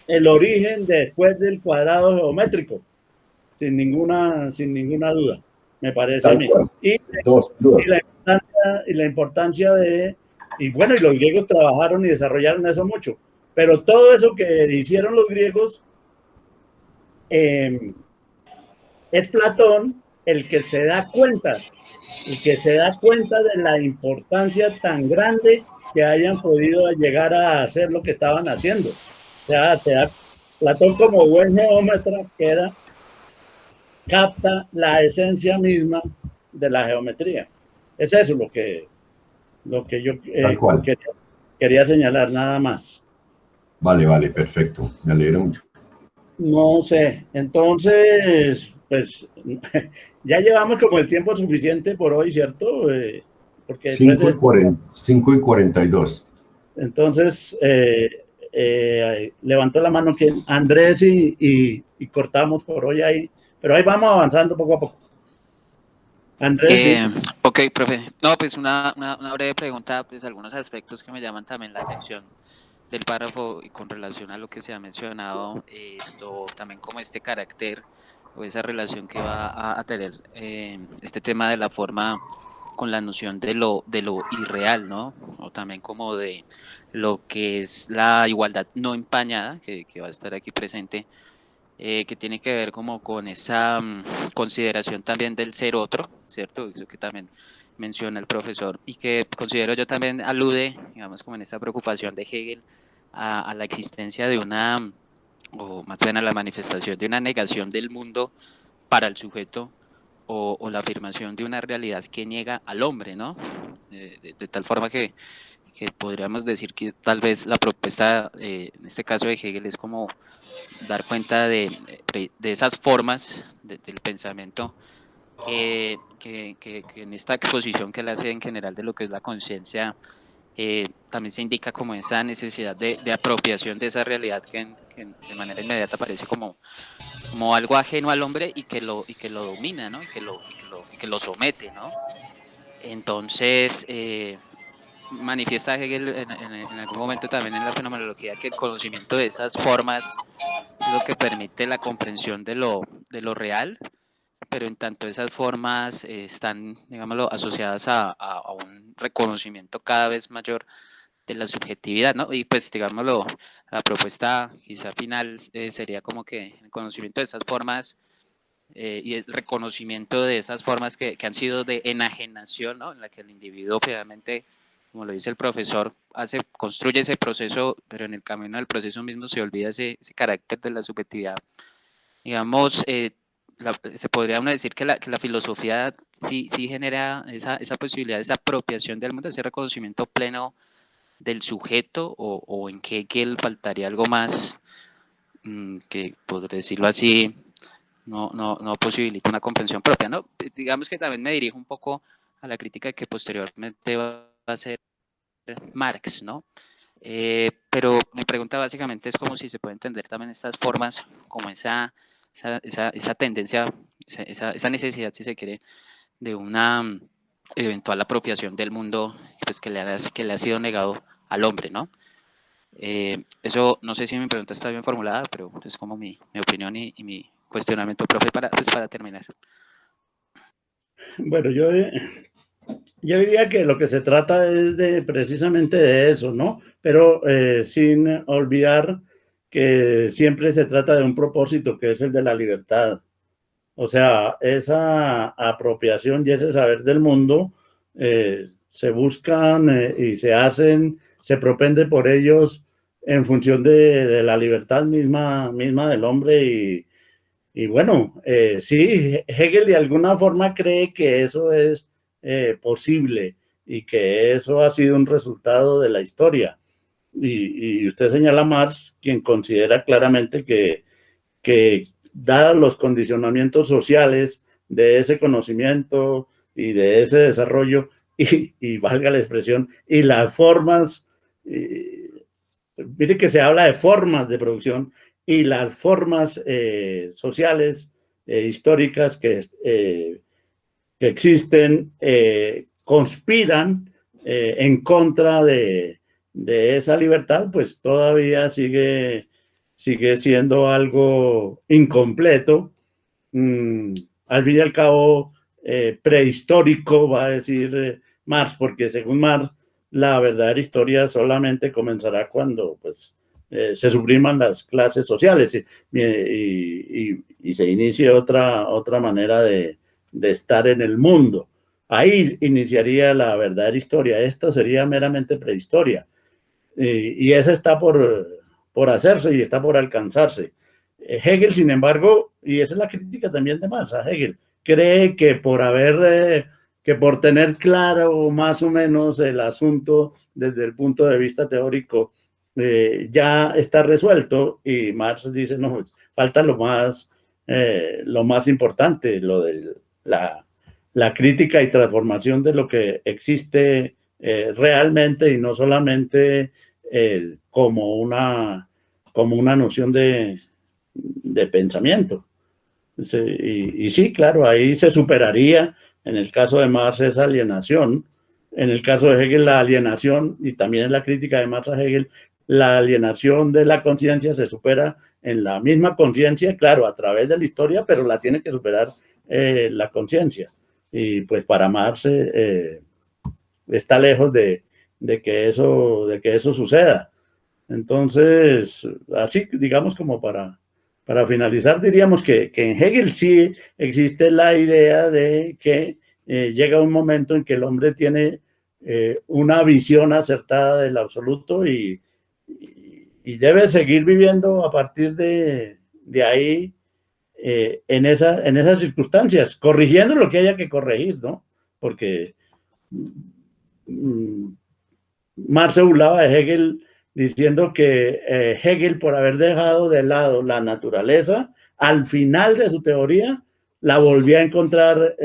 el origen después del cuadrado geométrico, sin ninguna duda, me parece a mí. Y la importancia y bueno, y los griegos trabajaron y desarrollaron eso mucho, pero todo eso que hicieron los griegos, es Platón el que se da cuenta de la importancia tan grande que hayan podido llegar a hacer lo que estaban haciendo. O sea, Platón, como buen geómetra, capta la esencia misma de la geometría. Es eso lo que yo quería señalar, nada más. Vale, perfecto, me alegro mucho. No sé, entonces, pues ya llevamos como el tiempo suficiente por hoy, ¿cierto? Porque 5:42. Entonces, levantó la mano que Andrés y cortamos por hoy ahí, pero ahí vamos avanzando poco a poco. Andrés. Ok, profe. No, pues una breve pregunta, pues algunos aspectos que me llaman también la atención del párrafo y con relación a lo que se ha mencionado, esto también como este carácter o esa relación que va a tener este tema de la forma con la noción de lo irreal, ¿no? O también como de lo que es la igualdad no empañada, que va a estar aquí presente, que tiene que ver como con esa consideración también del ser otro, ¿cierto? Eso que también menciona el profesor y que considero yo también alude, digamos, como en esta preocupación de Hegel a la existencia de una, o más bien a la manifestación de una negación del mundo para el sujeto o la afirmación de una realidad que niega al hombre, ¿no? De tal forma que podríamos decir que tal vez la propuesta, en este caso de Hegel, es como dar cuenta de de esas formas del pensamiento que en esta exposición que él hace en general de lo que es la conciencia, también se indica como esa necesidad de apropiación de esa realidad que de manera inmediata parece como algo ajeno al hombre y que lo domina, ¿no? Y que lo somete, ¿no? Entonces, manifiesta Hegel en algún momento también en la fenomenología que el conocimiento de esas formas es lo que permite la comprensión de lo real, pero en tanto esas formas están, digámoslo, asociadas a un reconocimiento cada vez mayor de la subjetividad, ¿no? Y pues, digámoslo, la propuesta quizá final sería como que el conocimiento de esas formas y el reconocimiento de esas formas que han sido de enajenación, ¿no? En la que el individuo finalmente, como lo dice el profesor, construye ese proceso, pero en el camino del proceso mismo se olvida ese carácter de la subjetividad. Digamos, se podría uno decir que la filosofía sí genera esa posibilidad, esa apropiación del mundo, ese reconocimiento pleno del sujeto, o en que Hegel faltaría algo más que, por decirlo así, no posibilita una comprensión propia, ¿no? Digamos que también me dirijo un poco a la crítica que posteriormente va a hacer Marx, ¿no? Pero mi pregunta básicamente es como si se puede entender también estas formas como esa tendencia, esa necesidad, si se quiere, de una eventual apropiación del mundo, pues, que le ha sido negado al hombre, ¿no? Eso, no sé si mi pregunta está bien formulada, pero es como mi opinión y mi cuestionamiento, profe, para terminar. Bueno, yo diría que lo que se trata es precisamente de eso, ¿no? Pero sin olvidar que siempre se trata de un propósito, que es el de la libertad. O sea, esa apropiación y ese saber del mundo se buscan y se hacen, se propende por ellos en función de la libertad misma del hombre. Y bueno, sí, Hegel de alguna forma cree que eso es posible y que eso ha sido un resultado de la historia. Y usted señala a Marx, quien considera claramente que dados los condicionamientos sociales de ese conocimiento y de ese desarrollo, y valga la expresión, y las formas, mire que se habla de formas de producción, y las formas sociales, históricas que existen, conspiran en contra de esa libertad, pues todavía sigue siendo algo incompleto, al fin y al cabo prehistórico, va a decir Marx, porque según Marx, la verdadera historia solamente comenzará cuando pues, se supriman las clases sociales y se inicie otra manera de estar en el mundo. Ahí iniciaría la verdadera historia. Esto sería meramente prehistoria. Y esa está por hacerse y está por alcanzarse. Hegel, sin embargo, y esa es la crítica también de Marx a Hegel, cree que por tener claro más o menos el asunto desde el punto de vista teórico, ya está resuelto, y Marx dice, no, falta lo más importante, lo de la crítica y transformación de lo que existe realmente, y no solamente como una noción de pensamiento. Y sí, claro, ahí se superaría, en el caso de Marx, esa alienación. En el caso de Hegel, la alienación, y también en la crítica de Marx a Hegel, la alienación de la conciencia se supera en la misma conciencia, claro, a través de la historia, pero la tiene que superar la conciencia. Y pues para Marx está lejos de que eso suceda. Entonces, así, digamos, como para finalizar, diríamos que en Hegel sí existe la idea de que llega un momento en que el hombre tiene una visión acertada del absoluto y debe seguir viviendo a partir de ahí en esas circunstancias, corrigiendo lo que haya que corregir, ¿no? Porque Marx se burlaba de Hegel diciendo que Hegel, por haber dejado de lado la naturaleza, al final de su teoría la volvía a encontrar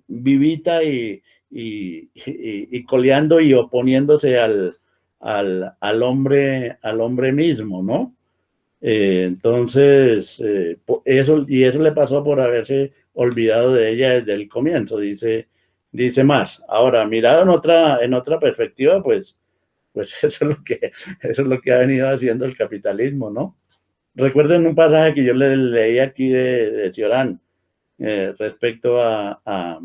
vivita y coleando y oponiéndose al hombre mismo, ¿no? Entonces, eso le pasó por haberse olvidado de ella desde el comienzo, dice Marx. Ahora, mirado en otra perspectiva, pues eso es lo que ha venido haciendo el capitalismo, ¿no? Recuerden un pasaje que yo leí aquí de Cioran respecto a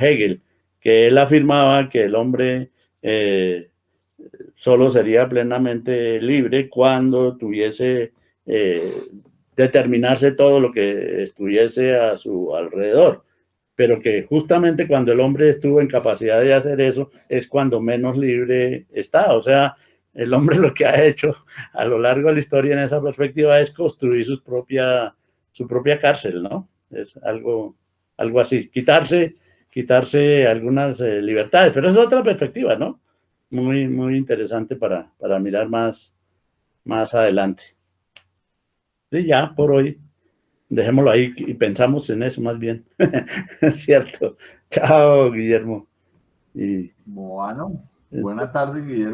Hegel, que él afirmaba que el hombre solo sería plenamente libre cuando tuviese determinarse todo lo que estuviese a su alrededor, pero que justamente cuando el hombre estuvo en capacidad de hacer eso es cuando menos libre está. O sea, el hombre lo que ha hecho a lo largo de la historia en esa perspectiva es construir su propia cárcel, ¿no? Es algo así, quitarse algunas libertades, pero es otra perspectiva, ¿no? Muy, muy interesante para mirar más adelante. Sí, ya por hoy, dejémoslo ahí y pensamos en eso más bien. Cierto. Chao, Guillermo. Bueno, buena tarde, Guillermo.